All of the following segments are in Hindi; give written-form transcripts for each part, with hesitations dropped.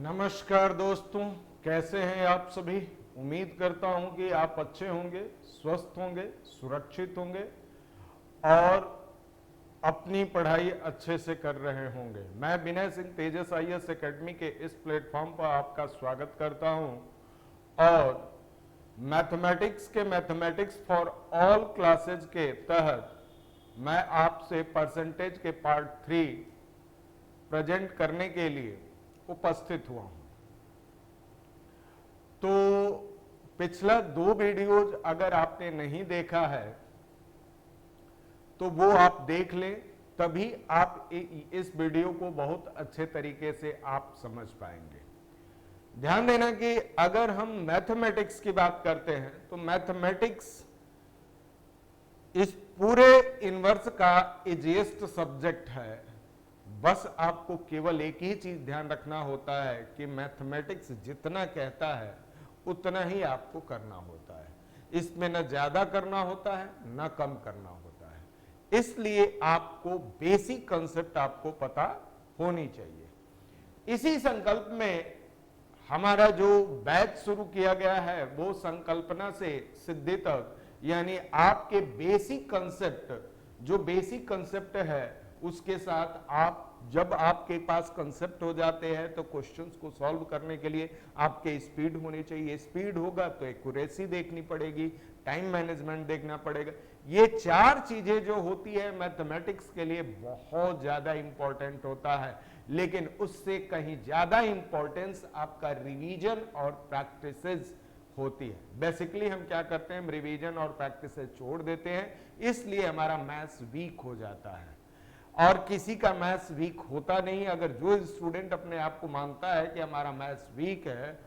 नमस्कार दोस्तों, कैसे हैं आप सभी। उम्मीद करता हूं कि आप अच्छे होंगे, स्वस्थ होंगे, सुरक्षित होंगे और अपनी पढ़ाई अच्छे से कर रहे होंगे। मैं विनय सिंह तेजस आईएएस एकेडमी के इस प्लेटफॉर्म पर आपका स्वागत करता हूं और मैथमेटिक्स के मैथमेटिक्स फॉर ऑल क्लासेज के तहत मैं आपसे परसेंटेज के पार्ट 3 प्रेजेंट करने के लिए उपस्थित हुआ हूं। तो पिछला 2 वीडियोज अगर आपने नहीं देखा है तो वो आप देख लें, तभी आप इस वीडियो को बहुत अच्छे तरीके से आप समझ पाएंगे। ध्यान देना कि अगर हम मैथमेटिक्स की बात करते हैं तो मैथमेटिक्स इस पूरे यूनिवर्स का इजीएस्ट सब्जेक्ट है। बस आपको केवल एक ही चीज ध्यान रखना होता है कि मैथमेटिक्स जितना कहता है उतना ही आपको करना होता है। इसमें न ज्यादा करना होता है न कम करना होता है। इसलिए आपको बेसिक कंसेप्ट आपको पता होनी चाहिए। इसी संकल्प में हमारा जो बैच शुरू किया गया है वो संकल्पना से सिद्धि तक, यानी आपके बेसिक कंसेप्ट, जो बेसिक कंसेप्ट है उसके साथ आप जब आपके पास कंसेप्ट हो जाते हैं तो क्वेश्चंस को सॉल्व करने के लिए आपके स्पीड होनी चाहिए। स्पीड होगा तो एक्यूरेसी देखनी पड़ेगी, टाइम मैनेजमेंट देखना पड़ेगा। ये 4 चीजें जो होती है मैथमेटिक्स के लिए बहुत ज्यादा इंपॉर्टेंट होता है, लेकिन उससे कहीं ज्यादा इंपॉर्टेंस आपका रिवीजन और प्रैक्टिसेस होती है। बेसिकली हम क्या करते हैं, रिवीजन और प्रैक्टिसेस छोड़ देते हैं, इसलिए हमारा मैथ्स वीक हो जाता है। और किसी का मैथ्स वीक होता नहीं। अगर जो स्टूडेंट अपने आप को मानता है कि हमारा मैथ्स वीक है,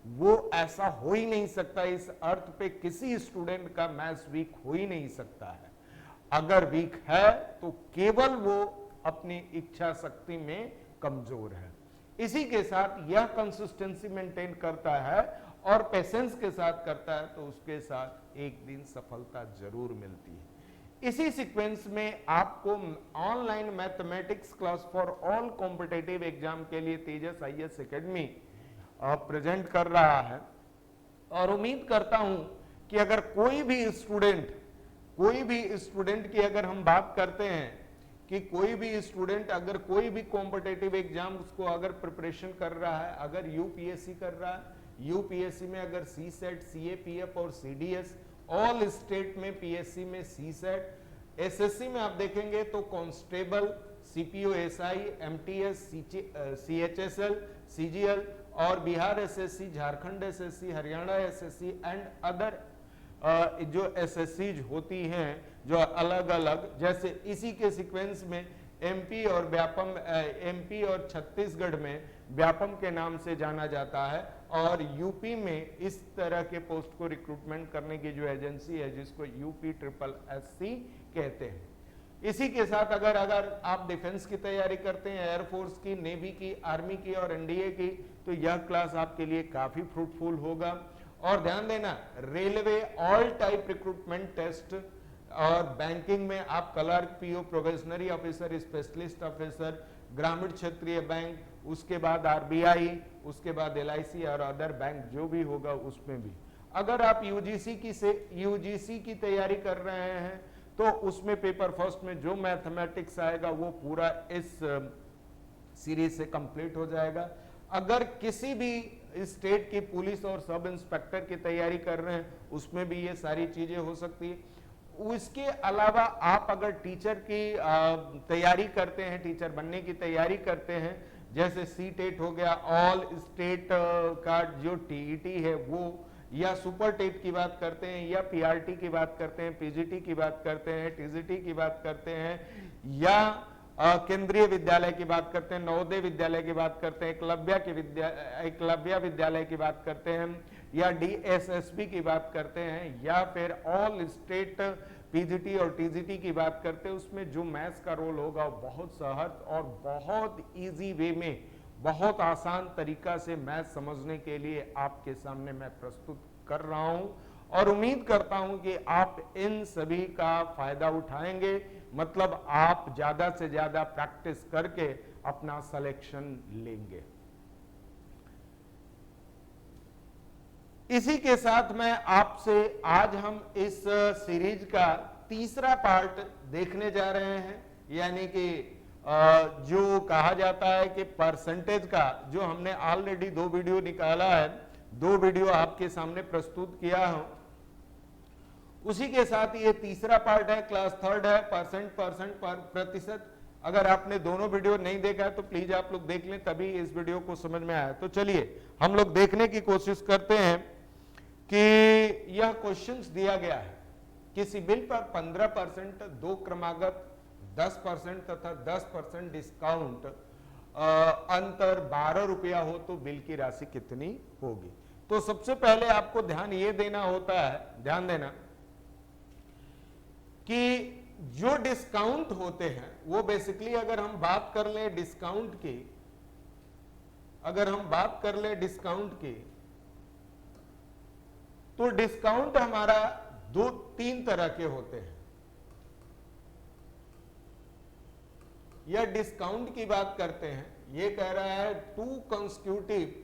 वो ऐसा हो ही नहीं सकता। इस अर्थ पे किसी स्टूडेंट का मैथ्स वीक हो ही नहीं सकता है। अगर वीक है तो केवल वो अपनी इच्छा शक्ति में कमजोर है। इसी के साथ यह कंसिस्टेंसी मेंटेन करता है और पेशेंस के साथ करता है तो उसके साथ एक दिन सफलता जरूर मिलती है। इसी सीक्वेंस में आपको online mathematics class for all competitive exam के लिए तेजस आईएएस एकेडमी प्रेजेंट कर रहा है और उम्मीद करता हूं कि अगर कोई भी स्टूडेंट की अगर हम बात करते हैं कि कोई भी स्टूडेंट अगर कोई भी कॉम्पिटिटिव एग्जाम उसको अगर प्रिपरेशन कर रहा है, अगर यूपीएससी कर रहा है, यूपीएससी में अगर सीसेट, सीएपीएफ और सीडीएस, ऑल स्टेट में, पीएससी में सीसेट, एसएससी में आप देखेंगे तो constable, CPO SI, MTS, CHSL, CGL और Bihar SSC, Jharkhand SSC, Haryana SSC and other जो एसएससीज होती हैं जो अलग अलग, जैसे इसी के सीक्वेंस में एमपी और छत्तीसगढ़ में व्यापम के नाम से जाना जाता है और यूपी में इस तरह के पोस्ट को रिक्रूटमेंट करने की जो एजेंसी है जिसको यूपी ट्रिपल एससी कहते हैं। इसी के साथ अगर आप डिफेंस की तैयारी करते हैं, एयरफोर्स की, नेवी की, आर्मी की और एनडीए की, तो यह क्लास आपके लिए काफी फ्रूटफुल होगा। और ध्यान देना, railway all type recruitment test और बैंकिंग में आप clerk, PO, probationary officer, specialist officer, ग्रामीण क्षेत्रीय बैंक, उसके बाद आरबीआई, उसके बाद एलआईसी और अदर बैंक जो भी होगा उसमें भी। अगर आप यूजीसी की तैयारी कर रहे हैं तो उसमें पेपर फर्स्ट में जो मैथमेटिक्स आएगा वो पूरा इस सीरीज से कंप्लीट हो जाएगा। अगर किसी भी स्टेट की पुलिस और सब इंस्पेक्टर की तैयारी कर रहे हैं उसमें भी ये सारी चीजें हो सकती है। उसके अलावा आप अगर टीचर की तैयारी करते हैं, टीचर बनने की तैयारी करते हैं, जैसे सीटेट हो गया, ऑल स्टेट का जो टीईटी है वो, या सुपर टेट की बात करते हैं, या पीआरटी की बात करते हैं, पीजीटी की बात करते हैं, टीजीटी की बात करते हैं, या केंद्रीय विद्यालय की बात करते हैं, नवोदय विद्यालय की बात करते हैं, एकलव्य विद्यालय की बात करते हैं, या डीएसएसबी की बात करते हैं, या फिर ऑल स्टेट पीजीटी और टीजीटी की बात करते हैं, उसमें जो मैथ्स का रोल होगा वो बहुत सहज और बहुत इजी वे में, बहुत आसान तरीका से मैथ समझने के लिए आपके सामने मैं प्रस्तुत कर रहा हूं और उम्मीद करता हूं कि आप इन सभी का फायदा उठाएंगे। मतलब आप ज्यादा से ज्यादा प्रैक्टिस करके अपना सिलेक्शन लेंगे। इसी के साथ मैं आपसे आज हम इस सीरीज का तीसरा पार्ट देखने जा रहे हैं, यानी कि जो कहा जाता है कि परसेंटेज का, जो हमने ऑलरेडी 2 वीडियो निकाला है, 2 वीडियो आपके सामने प्रस्तुत किया हूं, उसी के साथ ये तीसरा पार्ट है, क्लास 3rd है, परसेंट प्रतिशत। अगर आपने दोनों वीडियो नहीं देखा है तो प्लीज आप लोग देख लें, तभी इस वीडियो को समझ में आया। तो चलिए हम लोग देखने की कोशिश करते हैं कि यह क्वेश्चंस दिया गया है, किसी बिल पर 15%, 2 क्रमागत 10% तथा 10% डिस्काउंट, अंतर 12 रुपया हो तो बिल की राशि कितनी होगी। तो सबसे पहले आपको ध्यान ये देना होता है, ध्यान देना कि जो डिस्काउंट होते हैं वो बेसिकली, अगर हम बात कर ले डिस्काउंट की, अगर हम बात कर ले डिस्काउंट की, तो डिस्काउंट हमारा 2-3 तरह के होते हैं। यह डिस्काउंट की बात करते हैं, ये कह रहा है 2 कंसेक्यूटिव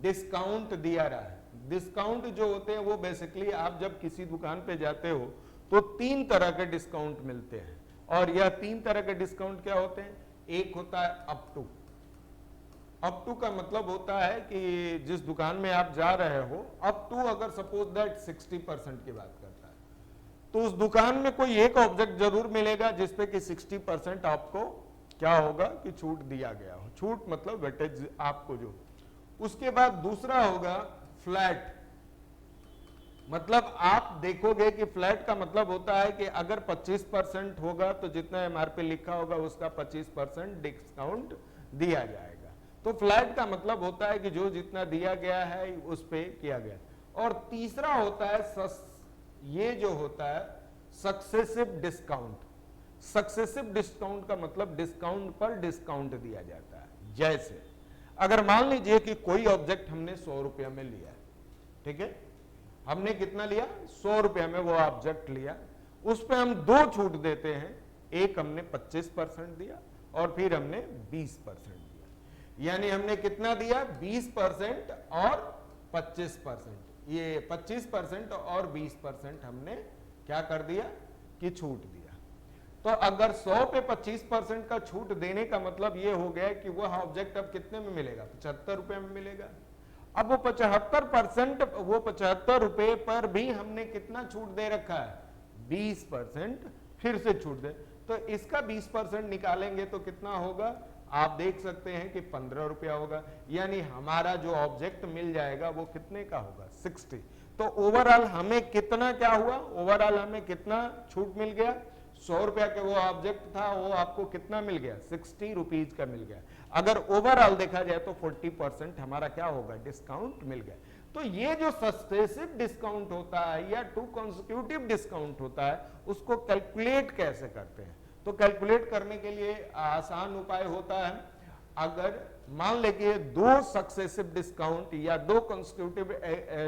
डिस्काउंट दिया रहा है। डिस्काउंट जो होते हैं वो बेसिकली आप जब किसी दुकान पे जाते हो तो 3 तरह के डिस्काउंट मिलते हैं, और यह 3 तरह के डिस्काउंट क्या होते हैं। एक होता है अप टू। अप टू का मतलब होता है कि जिस दुकान में आप जा रहे हो, अप टू अगर सपोज दैट 60% की बात करता है, तो उस दुकान में कोई एक ऑब्जेक्ट जरूर मिलेगा जिसपे कि 60% आपको क्या होगा कि छूट दिया गया हो। छूट मतलब वेटेज आपको जो। उसके बाद दूसरा होगा फ्लैट। मतलब आप देखोगे कि फ्लैट का मतलब होता है कि अगर 25% होगा तो जितना एमआरपी लिखा होगा उसका 25% डिस्काउंट दिया जाएगा। तो फ्लैट का मतलब होता है कि जो जितना दिया गया है उस पे किया गया। और तीसरा होता है ये जो होता है सक्सेसिव डिस्काउंट। सक्सेसिव डिस्काउंट का मतलब डिस्काउंट पर डिस्काउंट दिया जाता है। जैसे अगर मान लीजिए कि कोई ऑब्जेक्ट हमने 100 रुपया में लिया, ठीक है, हमने कितना लिया, 100 रुपया में वो ऑब्जेक्ट लिया, उस पे हम 2 छूट देते हैं। एक हमने 25% दिया और फिर हमने 20% दिया, यानी हमने कितना दिया, 20% और 25%। ये 25% और 20% हमने क्या कर दिया कि छूट दिया। तो अगर 100 पे 25% का छूट देने का मतलब ये हो गया कि वह ऑब्जेक्ट अब कितने में मिलेगा, 75 रुपए में मिलेगा। अब वो 75%, वो 75 रुपए पर भी हमने कितना छूट दे रखा है, 20% फिर से छूट दे, तो इसका 20% निकालेंगे तो कितना होगा, आप देख सकते हैं कि 15 रुपया होगा। यानी हमारा जो ऑब्जेक्ट मिल जाएगा वो कितने का होगा, 60। तो ओवरऑल हमें कितना क्या हुआ, ओवरऑल हमें कितना छूट मिल गया, 100 रुपया का वो ऑब्जेक्ट था, वो आपको कितना मिल गया, 60 रुपीज का मिल गया। अगर ओवरऑल देखा जाए तो 40% हमारा क्या होगा, डिस्काउंट मिल गया। तो ये जो सक्सेसिव डिस्काउंट होता है या 2 कंसेक्यूटिव डिस्काउंट होता है, उसको कैलकुलेट कैसे करते हैं। तो कैलकुलेट करने के लिए आसान उपाय होता है, अगर मान लेंगे 2 सक्सेसिव डिस्काउंट या 2 कंसेक्यूटिव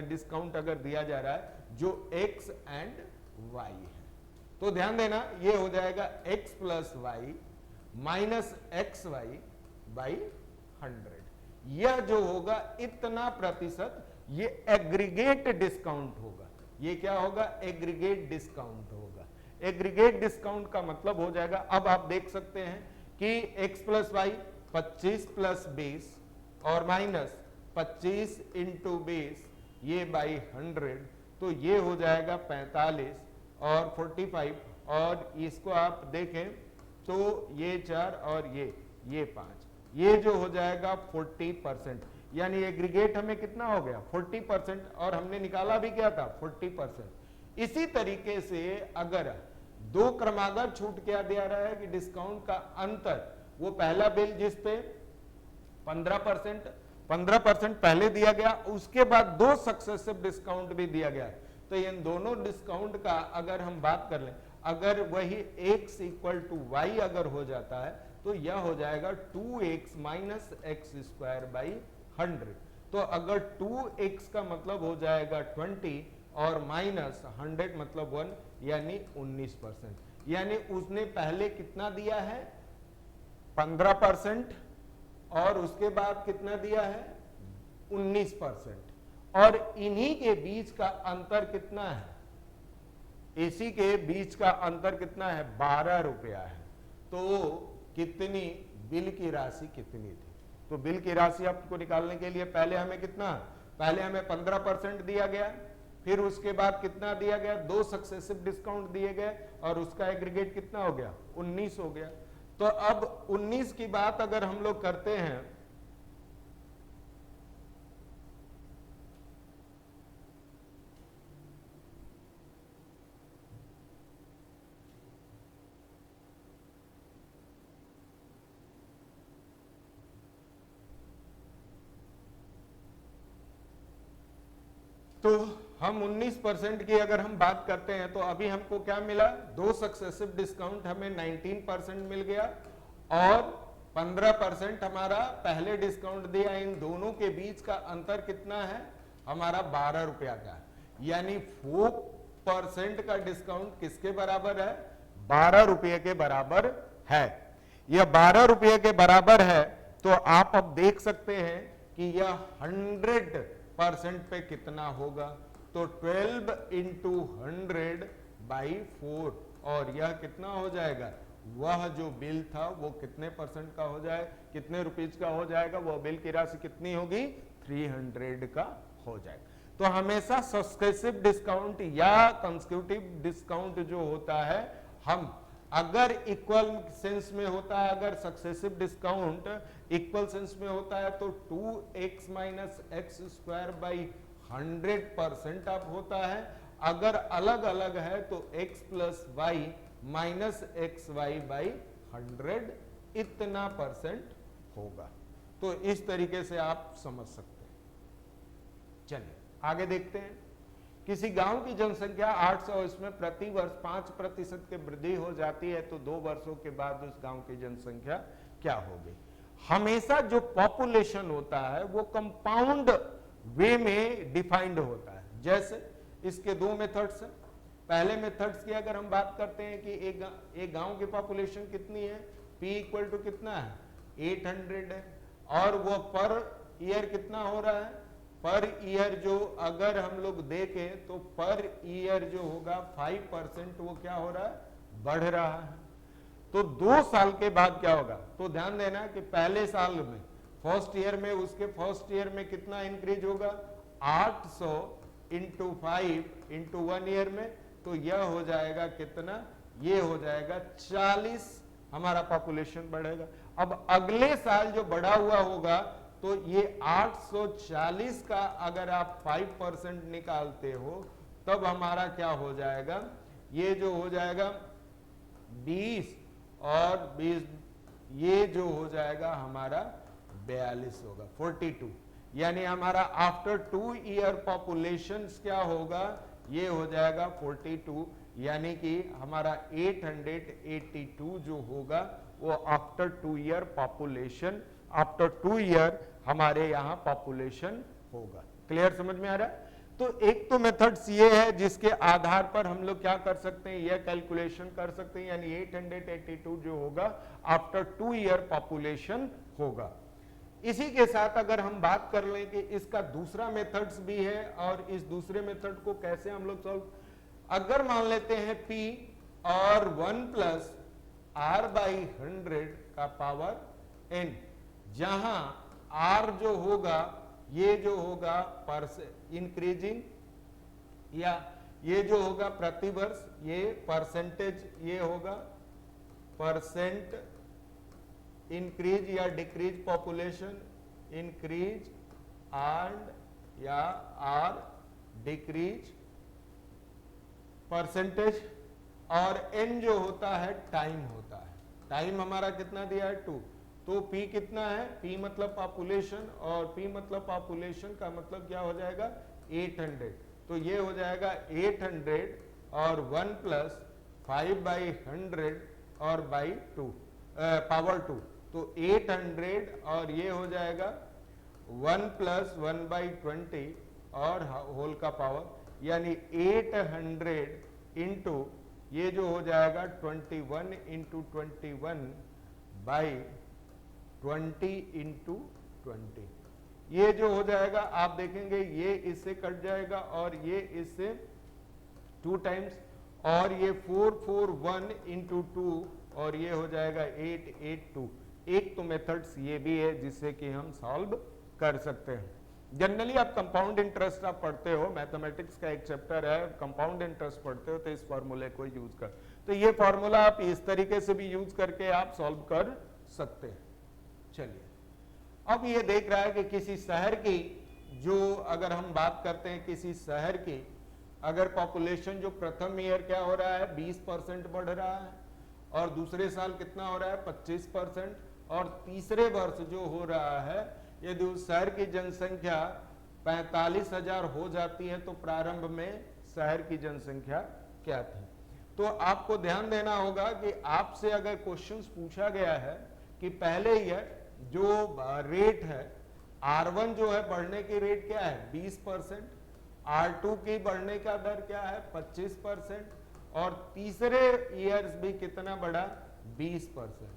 डिस्काउंट अगर दिया जा रहा है जो x एंड y है, तो ध्यान देना ये हो जाएगा x plus Y minus X Y by 100। यह जो होगा इतना प्रतिशत, ये एग्रीगेट डिस्काउंट होगा। ये क्या होगा, एग्रीगेट डिस्काउंट होगा। एग्रीगेट डिस्काउंट का मतलब हो जाएगा, अब आप देख सकते हैं कि x प्लस वाई 25 प्लस 20 और माइनस 25 इंटू 20 ये बाई 100, तो ये हो जाएगा 45 और 45, और इसको आप देखें तो ये 4 और ये 5, ये जो हो जाएगा 40%। यानी एग्रीगेट हमें कितना हो गया, 40%, और हमने निकाला भी क्या था, 40%। इसी तरीके से अगर 2 क्रमागत छूट क्या दिया रहा है कि डिस्काउंट का अंतर, वो पहला बिल जिसपे 15% पहले दिया गया, उसके बाद 2 सक्सेसिव डिस्काउंट भी दिया गया, तो इन दोनों डिस्काउंट का अगर हम बात कर लें, अगर वही x इक्वल टू वाई अगर हो जाता है तो यह हो जाएगा 2x minus x square by 100। तो अगर 2x का मतलब हो जाएगा 20 और माइनस 100 मतलब 1, यानी 19%। यानी उसने पहले कितना दिया है, 15%, और उसके बाद कितना दिया है, 19%, और इन्हीं के बीच का अंतर कितना है, इसी के बीच का अंतर कितना है, 12 रुपया है। तो कितनी बिल की राशि कितनी थी? तो बिल की राशि आपको निकालने के लिए पहले हमें कितना, पहले हमें 15% दिया गया, फिर उसके बाद कितना दिया गया, 2 सक्सेसिव डिस्काउंट दिए गए और उसका एग्रीगेट कितना हो गया, 19 हो गया। तो अब 19 की बात अगर हम लोग करते हैं, तो हम 19% की अगर हम बात करते हैं तो अभी हमको क्या मिला, 2 सक्सेसिव डिस्काउंट हमें 19% मिल गया और 15% हमारा पहले डिस्काउंट दिया। इन दोनों के बीच का अंतर कितना है, हमारा 12 रुपया का, यानी 4% का डिस्काउंट किसके बराबर है, 12 रुपये के बराबर है। यह 12 रुपये के बराबर है। तो आप अब देख सकते हैं कि यह 100% पे कितना होगा, तो 12 इंटू 100 बाई 4, और यह कितना हो जाएगा, वह जो बिल था वो कितने परसेंट का हो जाए, कितने रुपीज का हो जाएगा, वह बिल की राशि कितनी होगी, 300 का हो जाएगा। तो हमेशा सक्सेसिव डिस्काउंट या कंसेक्यूटिव डिस्काउंट जो होता है, हम अगर इक्वल सेंस में होता है, अगर सक्सेसिव डिस्काउंट इक्वल सेंस में होता है तो 2x minus x square by 100% अब होता है। अगर अलग अलग है तो x plus Y minus X Y by 100 इतना परसेंट होगा। तो इस तरीके से आप समझ सकते हैं। चलिए आगे देखते हैं। किसी गांव की जनसंख्या 800, इसमें प्रति वर्ष 5% की वृद्धि हो जाती है, तो 2 वर्षों के बाद उस गांव की जनसंख्या क्या होगी। हमेशा जो पॉपुलेशन होता है वो कंपाउंड वे में डिफाइंड होता है। जैसे इसके 2 मेथड्स हैं। पहले मेथड्स की अगर हम बात करते हैं कि एक गांव की पॉपुलेशन कितनी है, P इक्वल टू कितना है, 800 है, और वो पर ईयर कितना हो रहा है, पर ईयर जो अगर हम लोग देखें तो पर ईयर जो होगा 5% वो क्या हो रहा है, बढ़ रहा है। तो 2 साल के बाद क्या होगा, तो ध्यान देना कि पहले साल में फर्स्ट ईयर में उसके फर्स्ट ईयर में कितना इंक्रीज होगा, 800 इंटू 5 इंटू 1 ईयर में, तो यह हो जाएगा कितना, ये हो जाएगा 40 हमारा पॉपुलेशन बढ़ेगा। अब अगले साल जो बढ़ा हुआ होगा तो ये 840 का अगर आप 5% निकालते हो तब हमारा क्या हो जाएगा, ये जो हो जाएगा 20 और 20, ये जो हो जाएगा हमारा 42 होगा, 42। यानी हमारा आफ्टर 2 ईयर पॉपुलेशन क्या होगा, ये हो जाएगा 42, यानी कि हमारा 882 जो होगा वो after 2 year population, after 2 year हमारे यहां पॉपुलेशन होगा। क्लियर, समझ में आ रहा है। तो एक तो मेथड्स ये है जिसके आधार पर हम लोग क्या कर सकते हैं, यह कैलकुलेशन कर सकते हैं, यानी 882 जो होगा आफ्टर 2 ईयर पॉपुलेशन होगा। इसी के साथ अगर हम बात कर लें कि इसका दूसरा मेथड्स भी है, और इस दूसरे मेथड को कैसे हम लोग सॉल्व, अगर मान लेते हैं P और 1 प्लस R बाई 100 का पावर N, जहां R जो होगा ये जो होगा इंक्रीजिंग, या ये जो होगा प्रति वर्ष, ये परसेंटेज, ये होगा परसेंट इंक्रीज या डिक्रीज पॉपुलेशन, इंक्रीज एंड या आर डिक्रीज परसेंटेज, और एन जो होता है टाइम होता है। टाइम हमारा कितना दिया है, 2, तो P कितना है, P मतलब पॉपुलेशन, और P मतलब पॉपुलेशन का मतलब क्या हो जाएगा 800, तो ये हो जाएगा 800 और 1 प्लस 5 बाई 100 और बाई 2 पावर 2, तो 800 और ये हो जाएगा 1 प्लस 1 बाई 20 और होल का पावर, यानी 800 इंटू ये जो हो जाएगा 21 इंटू 21 बाई 20 इंटू 20, ये जो हो जाएगा आप देखेंगे ये इससे कट जाएगा और ये इससे 2 टाइम्स, और ये 441 इंटू 2 और ये हो जाएगा 882। एक तो मेथड्स ये भी है जिससे कि हम सॉल्व कर सकते हैं। जनरली आप कंपाउंड इंटरेस्ट आप पढ़ते हो, मैथमेटिक्स का एक चैप्टर है कंपाउंड इंटरेस्ट पढ़ते हो, तो इस फॉर्मूले को यूज कर, तो ये फॉर्मूला आप इस तरीके से भी यूज करके आप सॉल्व कर सकते हैं। चलिए अब ये देख रहा है कि किसी शहर की जो, अगर हम बात करते हैं किसी शहर की अगर पॉपुलेशन जो प्रथम ईयर क्या हो रहा है 20% बढ़ रहा है, और दूसरे साल कितना हो रहा है 25%, और तीसरे वर्ष जो हो रहा है यदि उस शहर की जनसंख्या 45,000 हो जाती है तो प्रारंभ में शहर की जनसंख्या क्या थी। तो आपको ध्यान देना होगा कि आपसे अगर क्वेश्चंस पूछा गया है कि पहले ईयर जो रेट है R1 जो है बढ़ने की रेट क्या है 20%, R2 की बढ़ने का दर क्या है 25%, और तीसरे ईयर्स भी कितना बढ़ा 20%,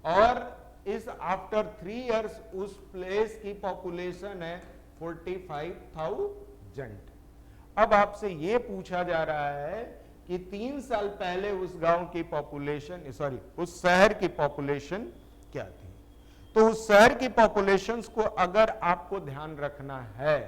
और इस आफ्टर 3 इयर्स उस प्लेस की पॉपुलेशन है 45,000। अब आपसे ये पूछा जा रहा है कि 3 साल पहले उस गांव की पॉपुलेशन, सॉरी उस शहर की पॉपुलेशन क्या थी। तो उस शहर की पॉपुलेशंस को अगर आपको ध्यान रखना है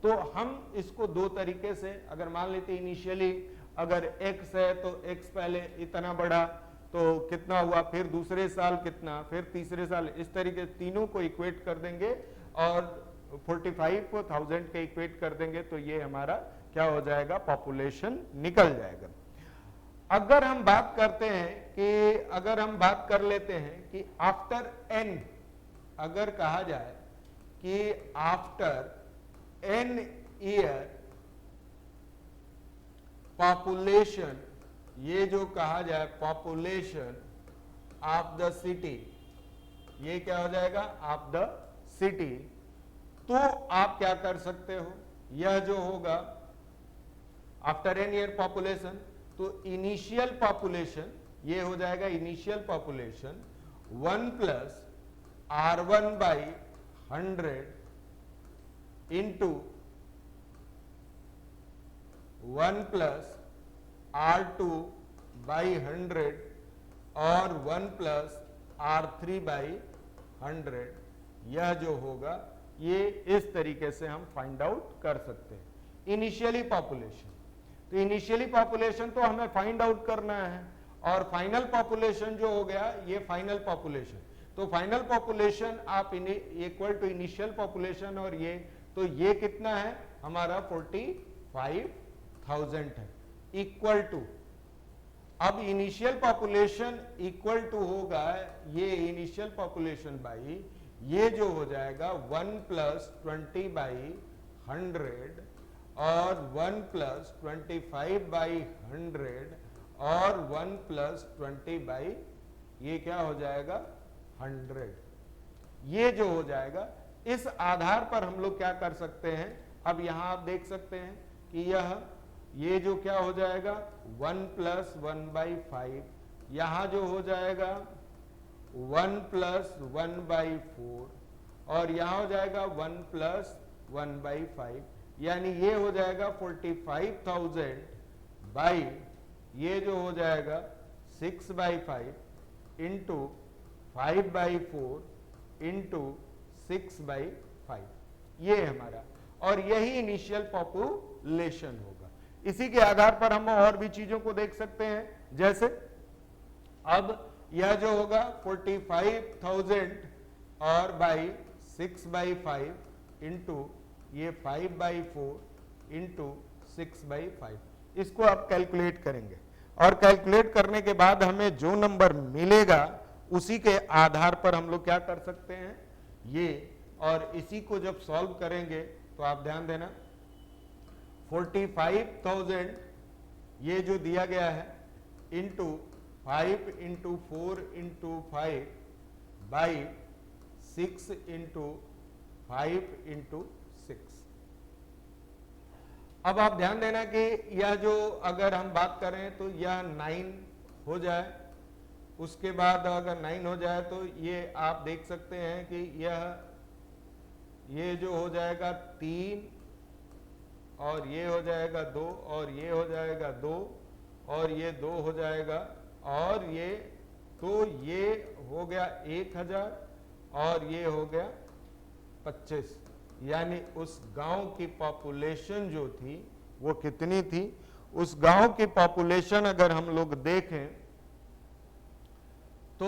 तो हम इसको दो तरीके से, अगर मान लेते इनिशियली अगर x है तो x पहले इतना बढ़ा तो कितना हुआ, फिर दूसरे साल कितना, फिर तीसरे साल, इस तरीके तीनों को इक्वेट कर देंगे और 45,000 के इक्वेट कर देंगे तो ये हमारा क्या हो जाएगा पॉपुलेशन निकल जाएगा। अगर हम बात करते हैं कि अगर हम बात कर लेते हैं कि आफ्टर n, अगर कहा जाए कि आफ्टर n ईयर पॉपुलेशन, ये जो कहा जाए पॉपुलेशन ऑफ द सिटी, ये क्या हो जाएगा ऑफ द सिटी, तो आप क्या कर सकते हो, यह जो होगा आफ्टर एन ईयर पॉपुलेशन, तो इनिशियल पॉपुलेशन ये हो जाएगा initial population 1 plus R1 by 100 into 1 plus R2 by 100 और 1 प्लस R3 बाई 100, यह जो होगा ये इस तरीके से हम फाइंड आउट कर सकते हैं इनिशियली पॉपुलेशन। तो इनिशियली पॉपुलेशन तो हमें फाइंड आउट करना है, और फाइनल पॉपुलेशन जो हो गया ये फाइनल पॉपुलेशन, तो फाइनल पॉपुलेशन आप इक्वल टू इनिशियल पॉपुलेशन, और ये तो ये कितना है हमारा 45,000 है इक्वल टू, अब इनिशियल पॉपुलेशन इक्वल टू होगा ये इनिशियल पॉपुलेशन बाई ये जो हो जाएगा 1 प्लस 20 बाई 100 और 1 प्लस 25 बाई 100 और 1 प्लस 20 बाई ये क्या हो जाएगा 100, ये जो हो जाएगा। इस आधार पर हम लोग क्या कर सकते हैं, अब यहां आप देख सकते हैं कि ये जो क्या हो जाएगा 1 प्लस 1 बाई 5, यहां जो हो जाएगा 1 प्लस 1 बाई 4, और यहां हो जाएगा 1 प्लस 1 बाई 5, यानी ये हो जाएगा 45,000 बाई ये जो हो जाएगा 6 by 5 into 5 by 4 into 6 by 5, ये हमारा, और यही इनिशियल पॉपुलेशन होगा। इसी के आधार पर हम और भी चीजों को देख सकते हैं, जैसे अब यह जो होगा 45,000 और बाई 6 बाई 5 इंटू ये 5 बाई 4 इंटू 6 बाई 5, इसको आप कैलकुलेट करेंगे, और कैलकुलेट करने के बाद हमें जो नंबर मिलेगा उसी के आधार पर हम लोग क्या कर सकते हैं ये, और इसी को जब सॉल्व करेंगे तो आप ध्यान देना 45,000 ये जो दिया गया है into 5 into 4 into 5 by 6 into 5 into 6। अब आप ध्यान देना कि यह जो अगर हम बात करें तो यह 9 हो जाए, उसके बाद अगर 9 हो जाए तो ये आप देख सकते हैं कि यह ये जो हो जाएगा 3 और ये हो जाएगा 2 और ये हो जाएगा 2 और ये 2 हो जाएगा और ये, तो ये हो गया 1000 और ये हो गया 25। यानी उस गांव की पॉपुलेशन जो थी वो कितनी थी? उस गांव की पॉपुलेशन अगर हम लोग देखें तो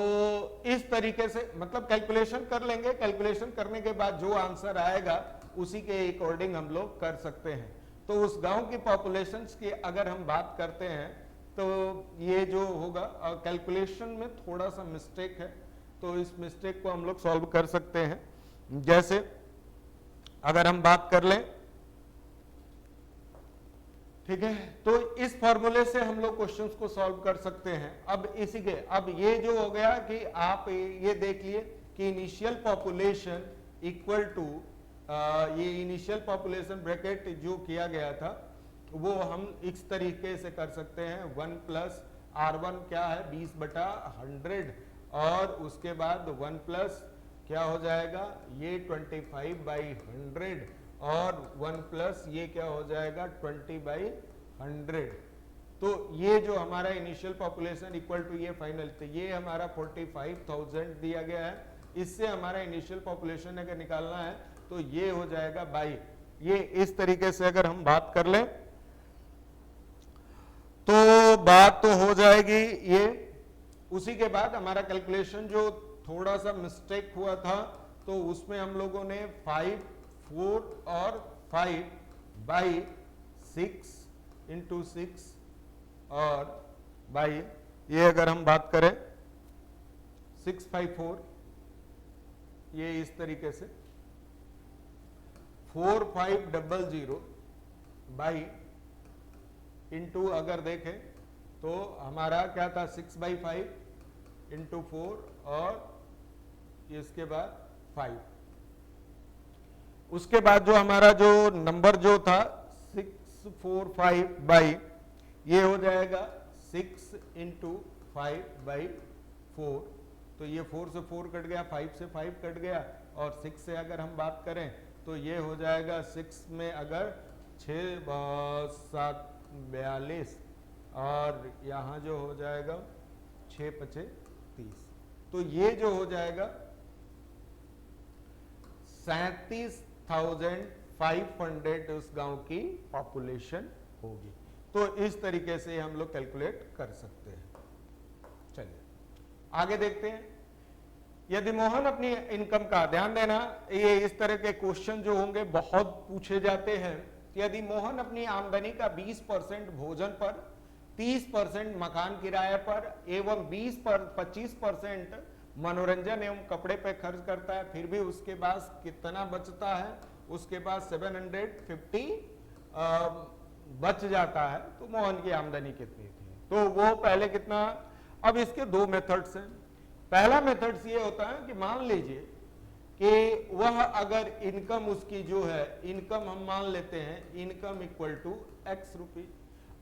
इस तरीके से, मतलब कैलकुलेशन कर लेंगे, कैलकुलेशन करने के बाद जो आंसर आएगा उसी के अकॉर्डिंग हम लोग कर सकते हैं। तो उस गांव की पॉपुलेशन की अगर हम बात करते हैं तो ये जो होगा, और कैलकुलेशन में थोड़ा सा मिस्टेक है, तो इस मिस्टेक को हम लोग सॉल्व कर सकते हैं। जैसे अगर हम बात कर लें, ठीक है, तो इस फॉर्मूले से हम लोग क्वेश्चंस को सॉल्व कर सकते हैं। अब इसी के, अब ये जो हो गया कि आप ये देख लिए कि इनिशियल पॉपुलेशन इक्वल टू, ये इनिशियल पॉपुलेशन ब्रैकेट जो किया गया था वो हम इस तरीके से कर सकते हैं, 1 प्लस R1 क्या है 20/100 और उसके बाद 1 प्लस क्या हो जाएगा ये 25/100 और 1 प्लस ये क्या हो जाएगा 20/100। तो ये जो हमारा इनिशियल पॉपुलेशन इक्वल टू ये फाइनल, तो ये हमारा 45,000 दिया गया है। इससे हमारा इनिशियल पॉपुलेशन अगर निकालना है तो ये हो जाएगा बाई, ये इस तरीके से अगर हम बात कर लें तो बात तो हो जाएगी ये। उसी के बाद हमारा कैलकुलेशन जो थोड़ा सा मिस्टेक हुआ था तो उसमें हम लोगों ने 5, 4 और 5/6 इंटू 6 और बाई, ये अगर हम बात करें 654, ये इस तरीके से 4500 बाई इंटू अगर देखें तो हमारा क्या था 6/5 इंटू 4 और इसके बाद 5। उसके बाद जो हमारा जो नंबर जो था 645 बाई, ये हो जाएगा 6 इंटू 5/4। तो ये 4 से 4 कट गया, 5 से 5 कट गया और 6 से अगर हम बात करें तो ये हो जाएगा 6 में अगर 6 7 42 और यहाँ जो हो जाएगा 6 5 30, तो ये जो हो जाएगा 37,500 उस गांव की पॉपुलेशन होगी। तो इस तरीके से हम लोग कैलकुलेट कर सकते हैं। चलिए आगे देखते हैं। यदि मोहन अपनी इनकम का, ध्यान देना ये इस तरह के क्वेश्चन जो होंगे बहुत पूछे जाते हैं कि यदि मोहन अपनी आमदनी का 20% भोजन पर, 30% मकान किराए पर एवं 25% मनोरंजन एवं कपड़े पे खर्च करता है, फिर भी उसके पास कितना बचता है? उसके पास 750 बच जाता है। तो मोहन की आमदनी कितनी थी? तो वो पहले कितना, अब इसके दो मेथड्स हैं। पहला मेथड्स ये होता है कि मान लीजिए कि वह अगर इनकम उसकी जो है, इनकम हम मान लेते हैं income equal to x rupees.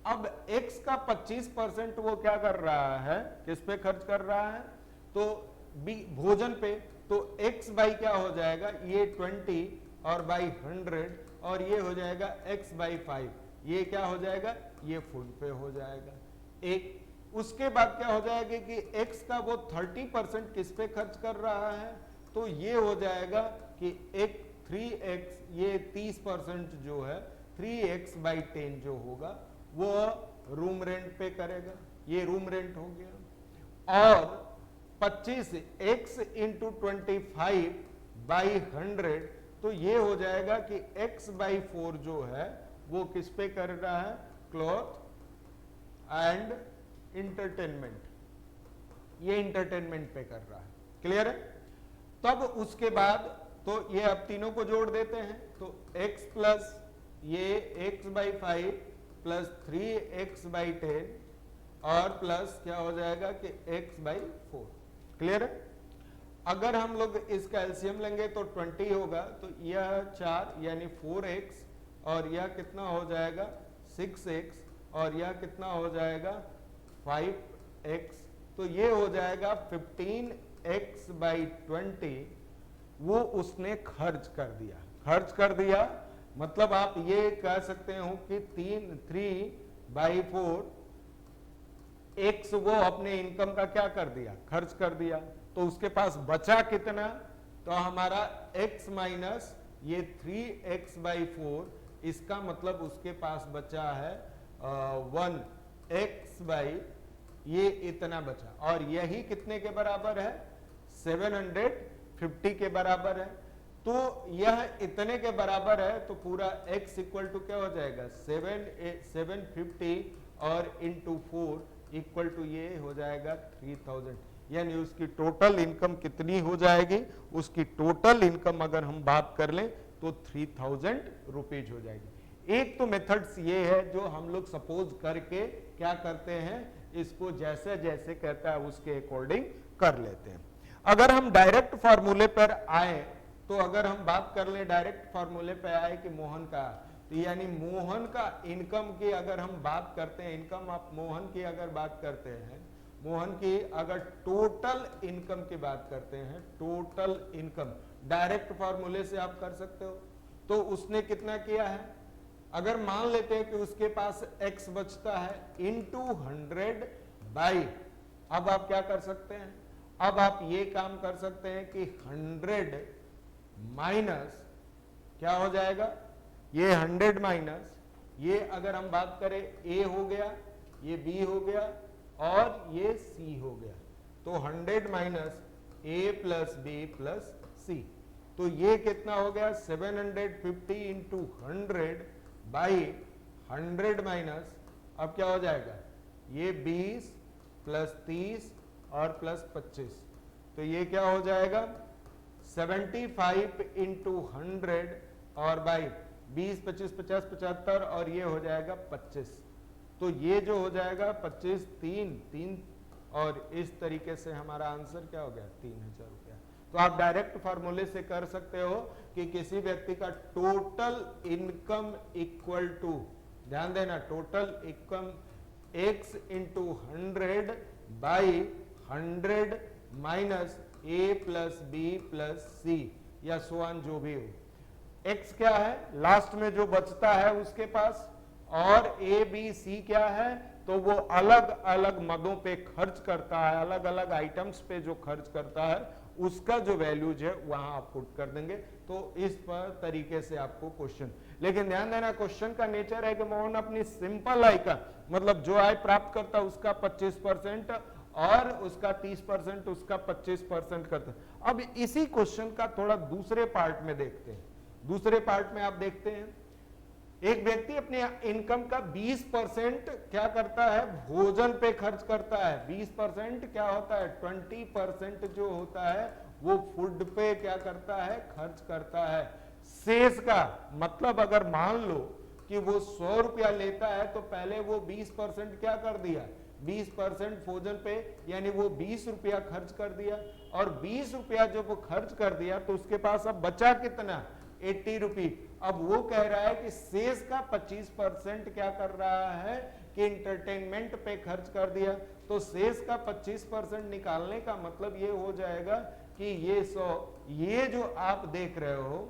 अब x का 25% वो क्या कर रहा है, किस पे खर्च कर रहा है? तो भोजन पे। तो x बाई क्या हो जाएगा ये 20 और बाई 100 और ये हो जाएगा x/5। ये क्या हो जाएगा, ये फूड पे हो जाएगा एक। उसके बाद क्या हो जाएगा कि x का वो 30% किस पे खर्च कर रहा है? तो ये हो जाएगा कि एक 3x, ये 30% जो है 3x/10 जो होगा वो रूम रेंट पे करेगा, ये रूम रेंट हो गया। और 25x इंटू 25/100, तो ये हो जाएगा कि x/4 जो है वो किस पे कर रहा है? क्लॉथ एंड इंटरटेनमेंट, ये इंटरटेनमेंट पे कर रहा है। क्लियर है? तब उसके बाद तो ये अब तीनों को जोड़ देते हैं, तो x प्लस ये x/5 प्लस 3x/10 और प्लस क्या हो जाएगा कि x/4। क्लियर है? अगर हम लोग इसका एलसीएम लेंगे तो 20 होगा, तो यह 4 यानी 4x और यह कितना हो जाएगा 6x और यह कितना हो जाएगा 5x। तो ये हो जाएगा 15x/20 वो उसने खर्च कर दिया। खर्च कर दिया मतलब आप ये कह सकते हो कि 3/4 एक्स वो अपने इनकम का क्या कर दिया, खर्च कर दिया। तो उसके पास बचा कितना, तो हमारा x माइनस ये 3x/4, इसका मतलब उसके पास बचा है 1x/ ये इतना बचा, और यही कितने के बराबर है, 750 के बराबर है। तो यह इतने के बराबर है, तो पूरा x इक्वल टू क्या हो जाएगा, 750 और इंटू 4 इक्वल टू ये हो जाएगा 3000। यानी उसकी टोटल इनकम कितनी हो जाएगी, उसकी टोटल इनकम अगर हम बात कर लें तो 3000 रुपीज हो जाएगी। एक तो मेथड्स ये है जो हम लोग सपोज करके क्या करते हैं, इसको जैसे जैसे कहता है उसके अकॉर्डिंग कर लेते हैं। अगर हम डायरेक्ट फॉर्मूले पर आए, तो अगर हम बात कर ले डायरेक्ट फॉर्मूले पे आए कि मोहन का, तो यानी मोहन का इनकम की अगर हम बात करते हैं, इनकम ऑफ मोहन की अगर बात करते हैं, मोहन की अगर टोटल इनकम की बात करते हैं, टोटल इनकम डायरेक्ट फॉर्मूले से आप कर सकते हो। तो उसने कितना किया है, अगर मान लेते हैं कि उसके पास x बचता है इंटू 100 बाई, अब आप क्या कर सकते हैं, अब आप ये काम कर सकते हैं कि 100 माइनस क्या हो जाएगा, ये 100 माइनस ये अगर हम बात करें a हो गया, ये b हो गया और ये c हो गया। तो 100 minus a plus b plus c, तो ये कितना हो गया 750 इंटू 100 बाई 100 माइनस, अब क्या हो जाएगा, ये 20 प्लस 30 और प्लस 25, तो ये क्या हो जाएगा 75 इंटू 100 और बाई 20 25 50 75 और ये हो जाएगा 25, तो ये जो हो जाएगा 25 3 और इस तरीके से हमारा आंसर क्या हो गया 3000 रुपया। तो आप डायरेक्ट फॉर्मूले से कर सकते हो कि किसी व्यक्ति का टोटल इनकम इक्वल टू, ध्यान देना, total income x into 100 by 100 minus a plus B plus C या सोआन जो भी हो, x क्या है लास्ट में जो बचता है उसके पास, और a b c क्या है, तो वो अलग अलग मदों पे खर्च करता है, अलग अलग आइटम्स पे जो खर्च करता है उसका जो वैल्यूज है वहां आप पुट कर देंगे। तो इस पर तरीके से आपको क्वेश्चन, लेकिन ध्यान देना क्वेश्चन का नेचर है कि मोहन अपनी सिंपल आय का मतलब जो आय प्राप्त करता है उसका 25% और उसका 30%, उसका 25% करता है। अब इसी क्वेश्चन का थोड़ा दूसरे पार्ट में देखते हैं। दूसरे पार्ट में आप देखते हैं एक व्यक्ति अपने इनकम का 20% क्या करता है, भोजन पे खर्च करता है। 20% क्या होता है, 20% जो होता है वो फूड पे क्या करता है, खर्च करता है। शेष का मतलब अगर मान लो कि वो 100 रुपया लेता है तो पहले वो 20% क्या कर दिया, 20% भोजन पे, यानी वो 20 रुपया खर्च कर दिया, और 20 रुपया जब वो खर्च कर दिया तो उसके पास अब बचा कितना, 80 रुपी। अब वो कह रहा है कि शेष का 25% क्या कर रहा है कि इंटरटेनमेंट पे खर्च कर दिया। तो शेष का 25% निकालने का मतलब ये हो जाएगा कि ये 100, ये जो आप देख रहे हो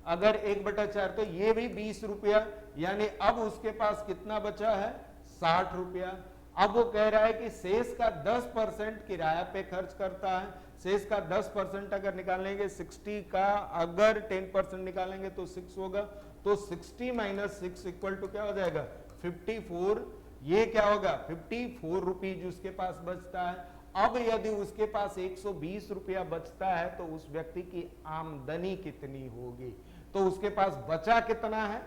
अगर 1/4, तो ये भी 20 रुपया, यानी अब उसके पास कितना बचा है, 60 रुपया। अब वो कह रहा है कि शेष का 10% किराया पे खर्च करता है। शेष का 10% अगर निकालेंगे, 60 का अगर 10% निकालेंगे तो 6 होगा, तो 60 माइनस 6 इक्वल टू क्या हो जाएगा, 54। ये क्या होगा, 54 रुपीज उसके पास बचता है। अब यदि उसके पास 120 रुपया बचता है तो उस व्यक्ति की आमदनी कितनी होगी, तो उसके पास बचा कितना है,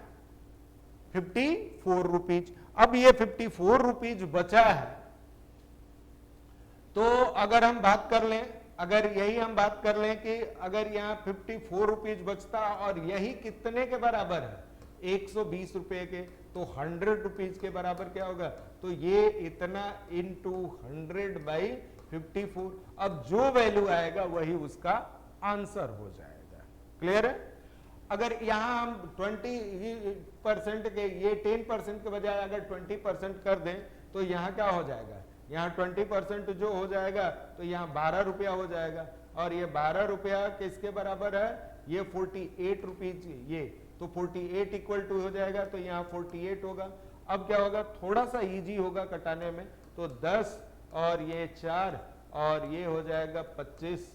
54 रुपीज। अब ये 54 रुपीज बचा है, तो अगर हम बात कर लें, अगर यही हम बात कर लें कि अगर यहाँ 54 रुपीज बचता और यही कितने के बराबर है, 120 रुपए के, तो 100 रुपीज के बराबर क्या होगा, तो ये इतना इंटू 100 बाई 54। अब जो वैल्यू आएगा वही उसका आंसर हो जाएगा। क्लियर है। अगर यहां हम 20% के, ये 10% के बजाय अगर 20% कर दें तो यहां क्या हो जाएगा, यहाँ 20% जो हो जाएगा तो यहाँ 12 रुपया हो जाएगा। और ये 12 रुपया किसके बराबर है, ये 48 रुपीज, ये तो 48 इक्वल टू हो जाएगा, तो यहाँ 48 होगा। अब क्या होगा, थोड़ा सा इजी होगा कटाने में, तो 10 और ये 4 और ये हो जाएगा 25।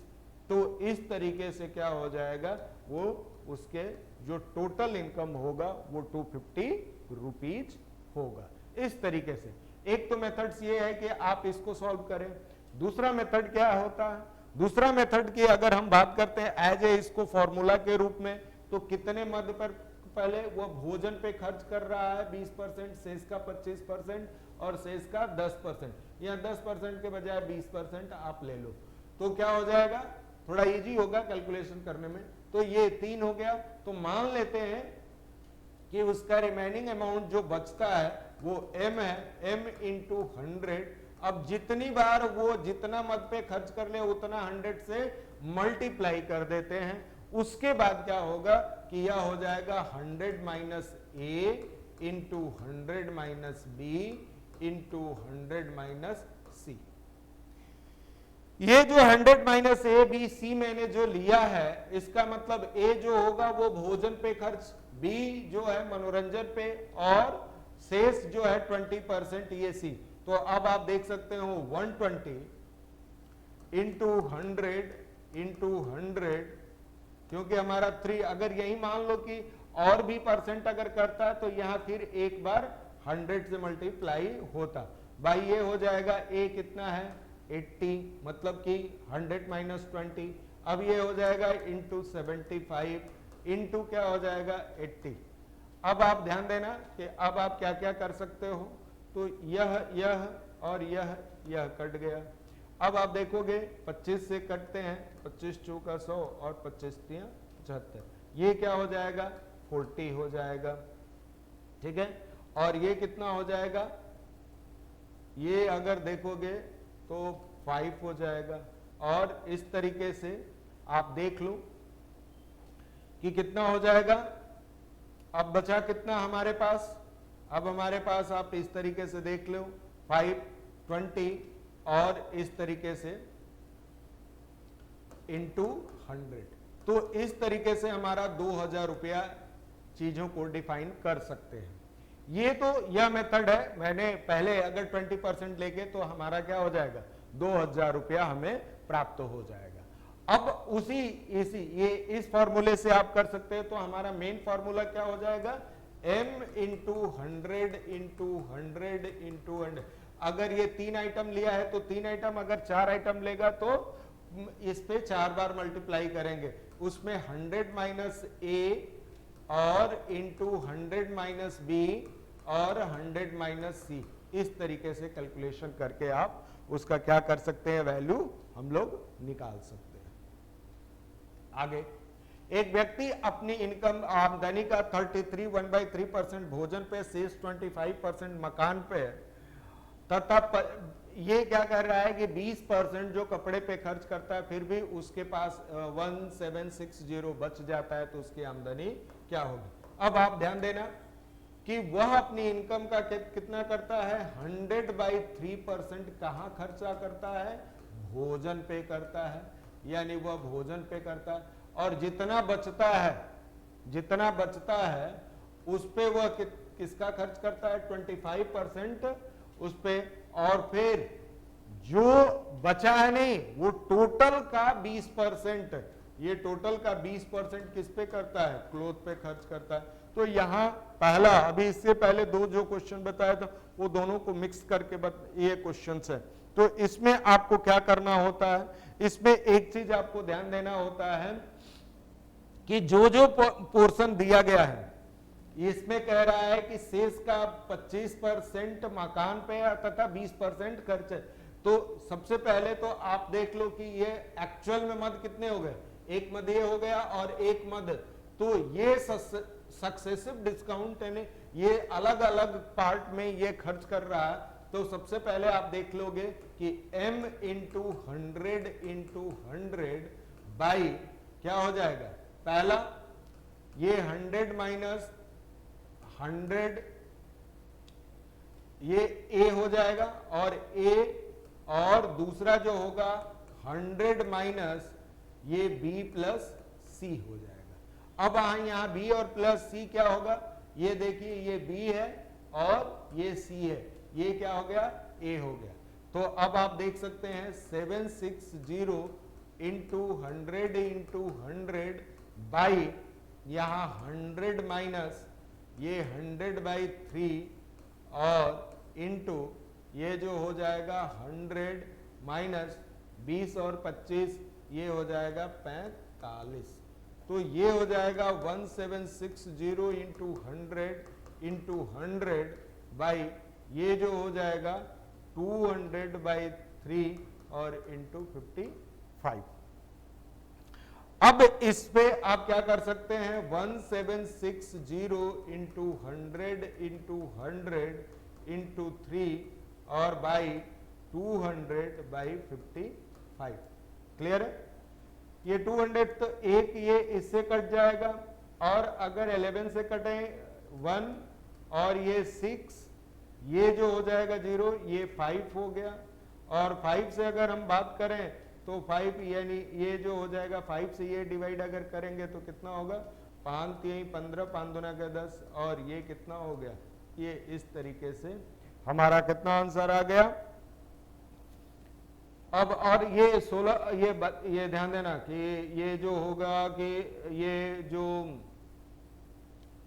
तो इस तरीके से क्या हो जाएगा, वो उसके जो टोटल इनकम होगा वो 250 रुपीज होगा। इस तरीके से एक तो मेथड्स ये है कि आप इसको सॉल्व करें। दूसरा मेथड क्या होता है, दूसरा मेथड की अगर हम बात करते हैं एज ए इसको फॉर्मूला के रूप में, तो कितने मद पर पहले वो भोजन पे खर्च कर रहा है 20%, शेष का 25% और शेष का 10%, या 10% के बजाय 20% आप ले लो, तो क्या हो जाएगा, थोड़ा इजी होगा कैलकुलेशन करने में। तो ये 3 हो गया। तो मान लेते हैं कि उसका रिमेनिंग अमाउंट जो बचता है वो m है, m इंटू 100। अब जितनी बार वो जितना मद पे खर्च कर ले उतना 100 से मल्टीप्लाई कर देते हैं। उसके बाद क्या होगा कि यह हो जाएगा 100 minus a into 100 minus b into 100 minus c। ये जो 100 माइनस ए बी सी मैंने जो लिया है, इसका मतलब ए जो होगा वो भोजन पे खर्च, बी जो है मनोरंजन पे, और शेष जो है 20% ये सी। तो अब आप देख सकते हो 120 इंटू 100 इंटू 100, क्योंकि हमारा 3, अगर यही मान लो कि और भी परसेंट अगर करता है तो यहां फिर एक बार 100 से मल्टीप्लाई होता, भाई ये हो जाएगा ए कितना है 80, मतलब कि 100 माइनस 20। अब ये हो जाएगा इंटू 75 इंटू क्या हो जाएगा 80। अब आप ध्यान देना कि अब आप क्या क्या कर सकते हो, तो यह और यह कट गया। अब आप देखोगे 25 से कटते हैं, 25 चौका 100 और 25 तिया 75, ये क्या हो जाएगा 40 हो जाएगा, ठीक है। और ये कितना हो जाएगा, ये अगर देखोगे तो 5 हो जाएगा। और इस तरीके से आप देख लो कि कितना हो जाएगा। अब बचा कितना हमारे पास, अब हमारे पास आप इस तरीके से देख लो 5, 20 और इस तरीके से इंटू 100। तो इस तरीके से हमारा 2000 रुपया चीजों को डिफाइन कर सकते हैं। ये तो यह मेथड है, मैंने पहले अगर 20% लेके तो हमारा क्या हो जाएगा 2000 रुपया हमें प्राप्त हो जाएगा। अब उसी इस फॉर्मूले से आप कर सकते हैं। तो हमारा मेन फॉर्मूला क्या हो जाएगा, m इंटू 100 इंटू 100 इंटू 100। अगर ये 3 आइटम लिया है तो 3 आइटम, अगर 4 आइटम लेगा तो इस पे 4 बार मल्टीप्लाई करेंगे, उसमें 100 माइनस ए और इंटू 100 माइनस बी और 100 माइनस सी। इस तरीके से कैलकुलेशन करके आप उसका क्या कर सकते हैं, वैल्यू हम लोग निकाल सकते हैं। आगे, एक व्यक्ति अपनी इनकम आमदनी का 1/3% भोजन पे, शेष 25% मकान पे तथा ये क्या कर रहा है कि 20% जो कपड़े पे खर्च करता है, फिर भी उसके पास 1760 बच जाता है, तो उसकी आमदनी क्या होगी। अब आप ध्यान देना कि वह अपनी इनकम का कितना करता है, 100/3% कहाँ खर्चा करता है, भोजन पे करता है, यानी वह भोजन पे करता है। और जितना बचता है उस पे वह किसका खर्च करता है, 25% उस पे। और फिर जो बचा है नहीं, वो टोटल का 20%, ये टोटल का 20% किस पे करता है, क्लोथ पे खर्च करता है। तो यहाँ पहला, अभी इससे पहले 2 जो क्वेश्चन बताया था वो दोनों को मिक्स करके ये क्वेश्चन है। तो इसमें आपको क्या करना होता है, इसमें एक चीज आपको ध्यान देना होता है कि जो पोर्शन दिया गया है, इसमें कह रहा है कि शेष का 25% मकान पे तथा 20% खर्च है। तो सबसे पहले तो आप देख लो कि ये एक्चुअल में मद कितने हो गए, एक मद ये हो गया और एक मद, तो ये सक्सेसिव डिस्काउंट यानी ये अलग अलग पार्ट में ये खर्च कर रहा है। तो सबसे पहले आप देख लोगे कि m इंटू 100 इंटू 100 बाई क्या हो जाएगा, पहला ये 100 माइनस 100, ये a हो जाएगा और a, और दूसरा जो होगा 100 माइनस ये b प्लस सी हो जाएगा। अब यहाँ b और प्लस सी क्या होगा, ये देखिए ये b है और ये c है, ये क्या हो गया, a हो गया। तो अब आप देख सकते हैं 760 इंटू 100 बाई यहाँ 100 माइनस ये 100/3 और इंटू ये जो हो जाएगा 100 माइनस 20 और 25 ये हो जाएगा 45। तो ये हो जाएगा 1760 इंटू 100 बाई ये जो हो जाएगा 200/3 और इंटू 55। अब इस पे आप क्या कर सकते हैं, 1760 इंटू 100 इंटू 3 और बाई 200/55। क्लियर है? ये 200 तो एक ये इससे कट जाएगा, और अगर 11 से कटे 1 और ये 6, ये जो हो जाएगा 0, ये 5 हो गया। और 5 से अगर हम बात करें तो 5 यानी ये जो हो जाएगा 5 से ये डिवाइड अगर करेंगे तो कितना होगा, 5 3 15, 5 दूना का 10, और ये कितना हो गया, ये इस तरीके से हमारा कितना आंसर आ गया। अब और ये 16, ये ध्यान देना कि ये जो होगा कि ये जो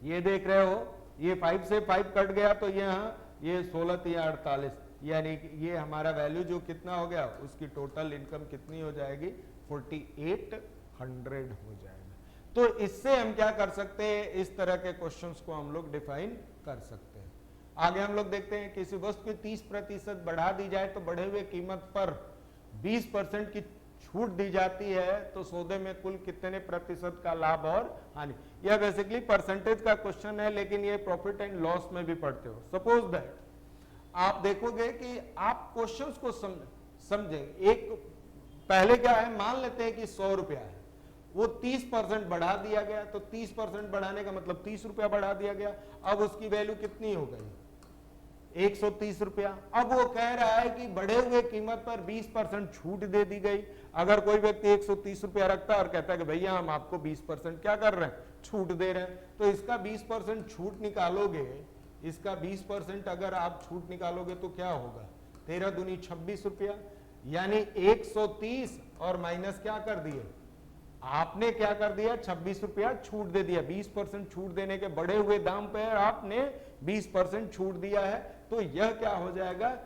ये देख रहे हो, ये 5 से 5 कट गया तो यहाँ ये 16 3 48, यानी कि ये हमारा वैल्यू जो कितना हो गया, उसकी टोटल इनकम कितनी हो जाएगी, 4800 हो जाएगा। तो इससे हम क्या कर सकते हैं, इस तरह के क्वेश्चंस को हम लोग डिफाइन कर सकते हैं। आगे हम लोग देखते हैं, किसी वस्तु की 30% बढ़ा दी जाए तो बढ़े हुए कीमत पर 20% की छूट दी जाती है तो सौदे में कुल कितने प्रतिशत का लाभ और हानि। यह बेसिकली परसेंटेज का क्वेश्चन है, लेकिन ये प्रॉफिट एंड लॉस में भी पढ़ते हो। सपोज दैट आप देखोगे कि आप क्वेश्चंस को समझेंगे। एक पहले क्या है, मान लेते हैं कि 100 रुपया है, वो 30% बढ़ा दिया गया, तो 30% बढ़ाने का मतलब 30 रुपया बढ़ा दिया गया। अब उसकी वैल्यू कितनी हो गई, 130 रुपया। अब वो कह रहा है कि बढ़े हुए कीमत पर 20% छूट दे दी गई। अगर कोई व्यक्ति 130 रुपया रखता है और कहता है कि भैया हम आपको 20% क्या कर रहे हैं, छूट दे रहे हैं, तो इसका 20% छूट निकालोगे, इसका 20% अगर आप छूट निकालोगे तो क्या होगा, 13 दूनी 26 रुपया, यानी 130 और माइनस क्या कर दिए, आपने क्या कर दिया, 26 रुपया छूट दे दिया। 20% छूट देने के बढ़े हुए दाम पर आपने 20% छूट दिया है, तो यह क्या हो जाएगा,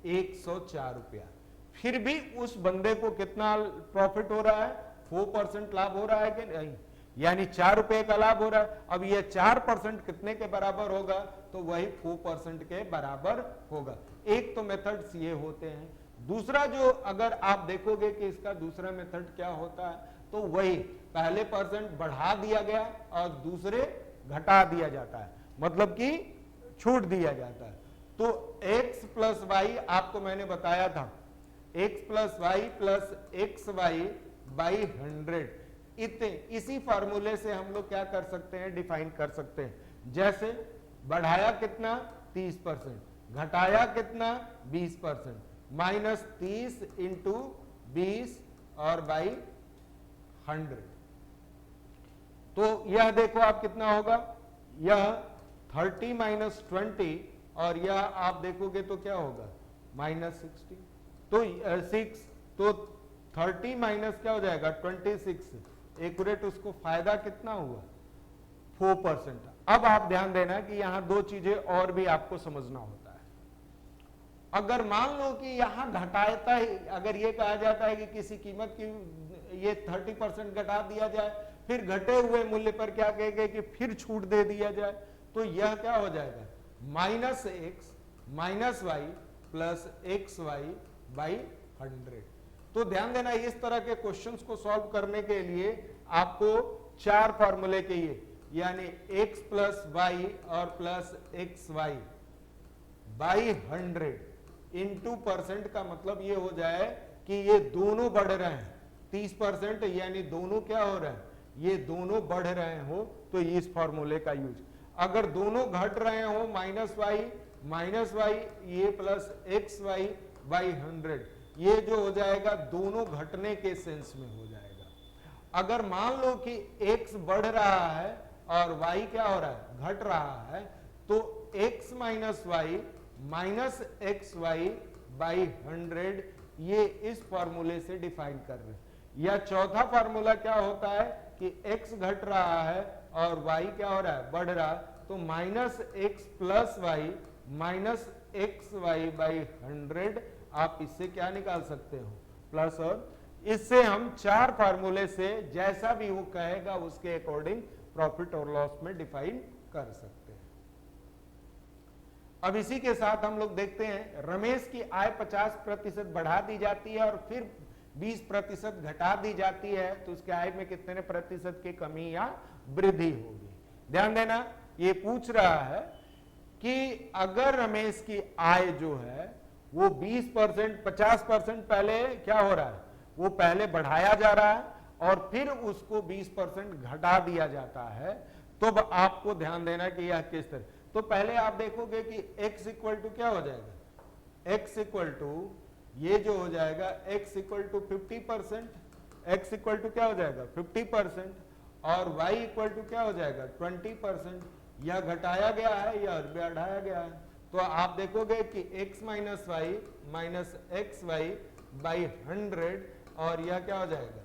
104 रुपया। फिर भी उस बंदे को कितना प्रॉफिट हो रहा है, 4% लाभ हो रहा है कि नहीं, यानी 4 रुपए का लाभ हो रहा है। अब ये 4% कितने के बराबर होगा, तो वही 4% के बराबर होगा। एक तो मेथड्स ये होते हैं। दूसरा जो अगर आप देखोगे कि इसका दूसरा मेथड क्या होता है, तो वही पहले परसेंट बढ़ा दिया गया और दूसरे घटा दिया जाता है, मतलब कि छूट दिया जाता है। तो x प्लस वाई आपको मैंने बताया था, x plus Y plus x Y by 100, इसी फार्मूले से हम लोग क्या कर सकते हैं, डिफाइन कर सकते हैं। जैसे बढ़ाया कितना 30%, घटाया कितना 20%, माइनस 30 इंटू 20 और बाई 100। तो यह देखो आप कितना होगा, यह 30 माइनस 20, और यह आप देखोगे तो क्या होगा, माइनस 60। तो 6, तो 30 माइनस क्या हो जाएगा 26, एक्यूरेट उसको फायदा कितना हुआ 4%। अब आप ध्यान देना कि यहां दो चीजें और भी आपको समझना होता है। अगर मान लो कि यहां घटाता है, अगर ये कहा जाता है कि किसी कीमत की ये 30% घटा दिया जाए, फिर घटे हुए मूल्य पर क्या कहेंगे कि फिर छूट दे दिया जाए, तो यह क्या हो जाएगा, minus X minus Y plus x Y by 100। तो ध्यान देना, इस तरह के क्वेश्चंस को सॉल्व करने के लिए आपको 4 फॉर्मूले चाहिए, यानी x प्लस वाई और plus x Y by 100 into percent का मतलब ये हो जाए कि ये दोनों बढ़ रहे हैं 30%, यानी दोनों क्या हो रहे हैं, ये दोनों बढ़ रहे हो, तो इस फॉर्मूले का यूज। अगर दोनों घट रहे हो माइनस वाई ये प्लस एक्स वाई बाई 100, ये जो हो जाएगा दोनों घटने के सेंस में हो जाएगा। अगर मान लो कि x बढ़ रहा है और y क्या हो रहा है, घट रहा है, तो x minus Y minus X Y by 100 ये इस फॉर्मूले से डिफाइन कर रहे हैं। या चौथा फॉर्मूला क्या होता है कि x घट रहा है और y क्या हो रहा है, बढ़ रहा है, तो minus X plus Y minus X Y by 100 आप इससे क्या निकाल सकते हो, प्लस। और इससे हम चार फार्मूले से जैसा भी वो कहेगा उसके अकॉर्डिंग प्रॉफिट और लॉस में डिफाइन कर सकते हैं। अब इसी के साथ हम लोग देखते हैं रमेश की आय 50% बढ़ा दी जाती है और फिर 20% घटा दी जाती है, तो उसके आय में कितने प्रतिशत की कमी या वृद्धि होगी। ध्यान देना, ये पूछ रहा है कि अगर रमेश की आय जो है वो 20% 50% पहले क्या हो रहा है, वो पहले बढ़ाया जा रहा है और फिर उसको 20% घटा दिया जाता है, तो आपको ध्यान देना कि यह किस तरह। तो पहले आप देखोगे कि x इक्वल टू क्या हो जाएगा, x इक्वल टू ये जो हो जाएगा x equal to 50%, x equal to क्या हो जाएगा 50% और y इक्वल टू क्या हो जाएगा 20%। यह घटाया गया है या बढ़ाया गया है, तो आप देखोगे कि x minus Y minus X Y by 100 और यह क्या हो जाएगा,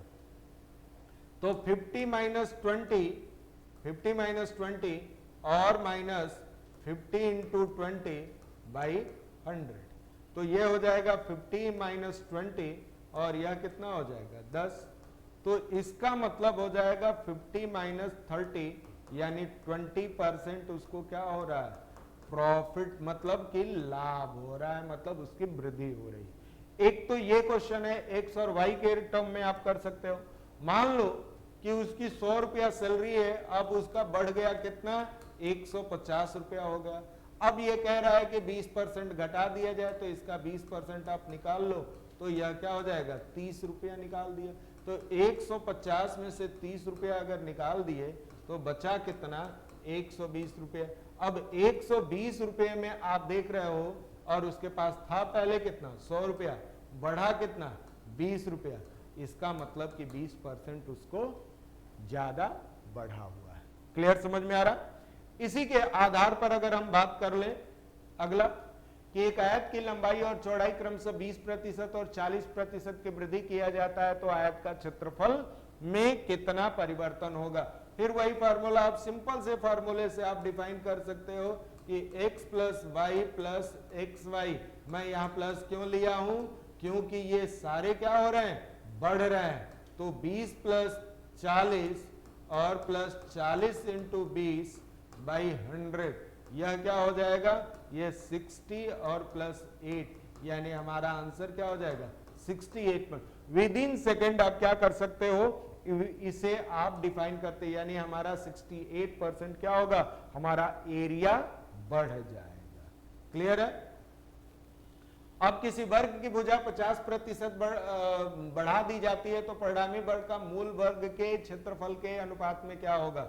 तो 50 माइनस 20 और माइनस 50 इंटू 20 बाई 100, तो यह हो जाएगा 50 माइनस 20 और यह कितना हो जाएगा 10। तो इसका मतलब हो जाएगा 50 माइनस 30 यानी 20% उसको क्या हो रहा है, प्रॉफिट, मतलब कि लाभ हो रहा है, मतलब उसकी वृद्धि हो रही है। एक तो ये क्वेश्चन है एक्स और वाई के टर्म में आप कर सकते हो। मान लो कि उसकी 100 रुपया सैलरी है, अब उसका बढ़ गया कितना 150 रुपया हो गया। अब ये कह रहा है कि 20% घटा दिया जाए, तो इसका 20% आप निकाल लो, तो यह क्या हो जाएगा 30 रुपया निकाल दिया। तो 150 में से 30 रुपया अगर निकाल दिए तो बचा कितना 120 रुपये। अब 120 रुपये में आप देख रहे हो और उसके पास था पहले कितना 100 रुपया, बढ़ा कितना 20 रुपया, इसका मतलब कि 20% उसको ज्यादा बढ़ा हुआ है। क्लियर, समझ में आ रहा। इसी के आधार पर अगर हम बात कर ले अगला कि एक आयत की लंबाई और चौड़ाई क्रमशः 20% और 40% की वृद्धि किया जाता है, तो आयत का क्षेत्रफल में कितना परिवर्तन होगा। फिर वही फार्मूला, आप सिंपल से फार्मूले से आप डिफाइन कर सकते हो कि x plus Y plus x y. मैं यहाँ प्लस क्यों लिया हूं, क्योंकि ये सारे क्या हो रहे हैं, बढ़ रहे हैं। तो 20 प्लस 40 और प्लस 40 इंटू 20 बाई 100, यह क्या हो जाएगा, ये 60 और प्लस 8, यानी हमारा आंसर क्या हो जाएगा 68। विद इन सेकेंड आप क्या कर सकते हो, इसे आप डिफाइन करते, यानी हमारा 68% क्या होगा, हमारा एरिया बढ़ जाएगा। क्लियर है। अब किसी वर्ग की भुजा 50% बढ़ा दी जाती है, तो परिणामी वर्ग का मूल वर्ग के क्षेत्रफल के अनुपात में क्या होगा।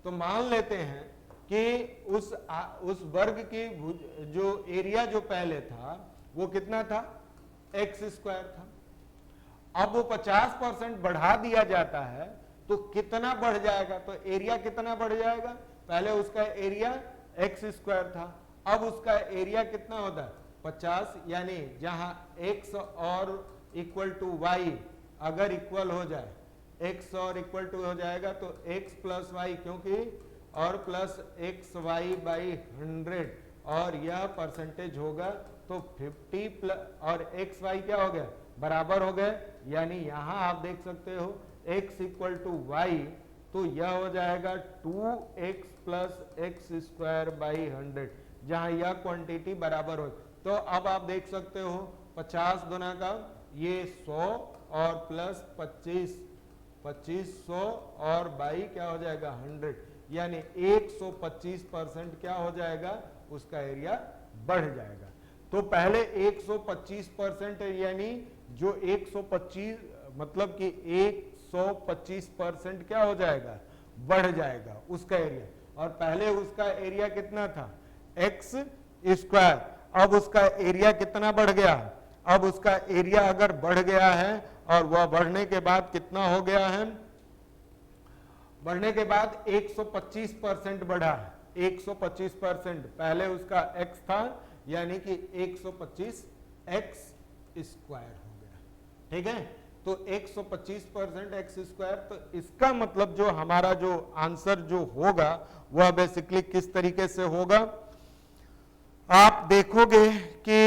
तो मान लेते हैं कि उस वर्ग की जो एरिया जो पहले था वो कितना था x स्क्वायर था। अब वो 50% बढ़ा दिया जाता है तो कितना बढ़ जाएगा, तो एरिया कितना बढ़ जाएगा, पहले उसका एरिया x स्क्वायर था, अब उसका एरिया कितना होता है 50, यानी जहां x और इक्वल टू y अगर इक्वल हो जाए, x और इक्वल टू हो जाएगा तो x प्लस वाई, क्योंकि और प्लस एक्स वाई बाई 100 और यह परसेंटेज होगा, तो 50 प्लस और एक्स वाई क्या हो गया बराबर हो गए, यानी यहां आप देख सकते हो x इक्वल टू वाई, तो यह हो जाएगा 2x plus x square by 100, जहां यह क्वांटिटी बराबर हो। तो अब आप देख सकते हो 50 गुना का ये 100 और प्लस 25 100 और बाई क्या हो जाएगा 100, यानी 125% क्या हो जाएगा, उसका एरिया बढ़ जाएगा। तो पहले 125% यानी जो 125 मतलब कि 125% क्या हो जाएगा, बढ़ जाएगा उसका एरिया, और पहले उसका एरिया कितना था एक्स स्क्वायर, अब उसका एरिया कितना बढ़ गया, अब उसका एरिया अगर बढ़ गया है और वह बढ़ने के बाद कितना हो गया है बढ़ने के बाद 125% बढ़ा है, 125%। पहले उसका x था, यानी कि 125x स्क्वायर हो गया। ठीक है, तो 125% एक्स स्क्वायर। तो इसका मतलब जो हमारा जो आंसर जो होगा वह बेसिकली किस तरीके से होगा, आप देखोगे कि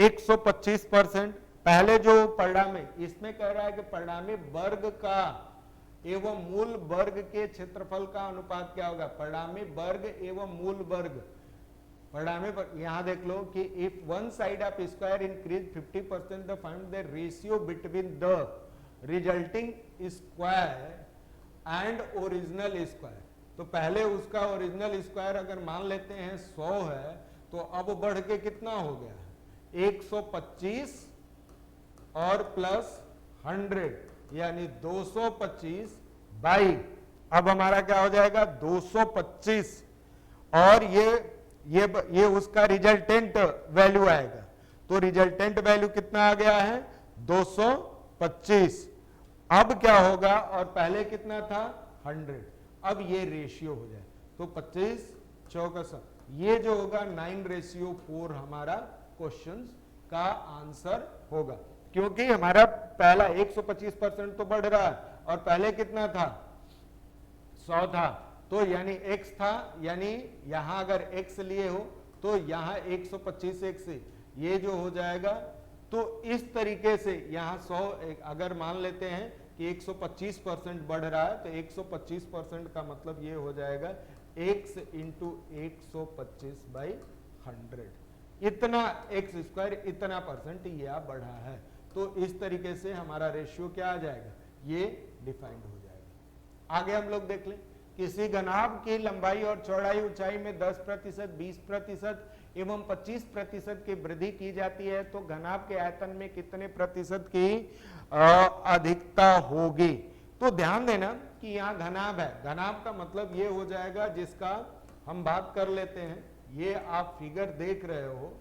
125%। पहले जो परिणामी, इसमें कह रहा है कि परिणामी वर्ग का एवं मूल वर्ग के क्षेत्रफल का अनुपात क्या होगा, परिणामी वर्ग एवं मूल वर्ग। परिणामी यहां देख लो कि if one side of square increase 50% the find the ratio between the resulting square and original square. तो पहले उसका ओरिजिनल स्क्वायर अगर मान लेते हैं 100 है, तो अब बढ़ के कितना हो गया, 125 और प्लस 100 यानी 225 बाई, अब हमारा क्या हो जाएगा 225, और ये उसका रिजल्टेंट वैल्यू आएगा। तो रिजल्टेंट वैल्यू कितना आ गया है 225। अब क्या होगा, और पहले कितना था 100, अब ये रेशियो हो जाए तो 25 चौकस, ये जो होगा 9:4 हमारा क्वेश्चन का आंसर होगा। क्योंकि हमारा पहला 125% तो बढ़ रहा है, और पहले कितना था 100 था, तो यानी x था, यानी यहां अगर x लिए हो तो यहां 125x ये जो हो जाएगा। तो इस तरीके से यहां 100 अगर मान लेते हैं कि 125% बढ़ रहा है, तो 125% का मतलब ये हो जाएगा x इंटू 125/100, इतना एक्स स्क्वायर, इतना परसेंट यह बढ़ा है। तो इस तरीके से हमारा रेशियो क्या आ जाएगा, ये डिफाइंड हो जाएगा। आगे हम लोग देख लें, किसी घनाभ की लंबाई और चौड़ाई ऊंचाई में 10%, 20% एवं 25% की वृद्धि की जाती है, तो घनाभ के आयतन में कितने प्रतिशत की अधिकता होगी। तो ध्यान देना कि यहाँ घनाभ है, घनाभ का मतलब ये हो जाएगा, जिसका हम बात कर लेते हैं, ये आप फिगर देख रहे हो,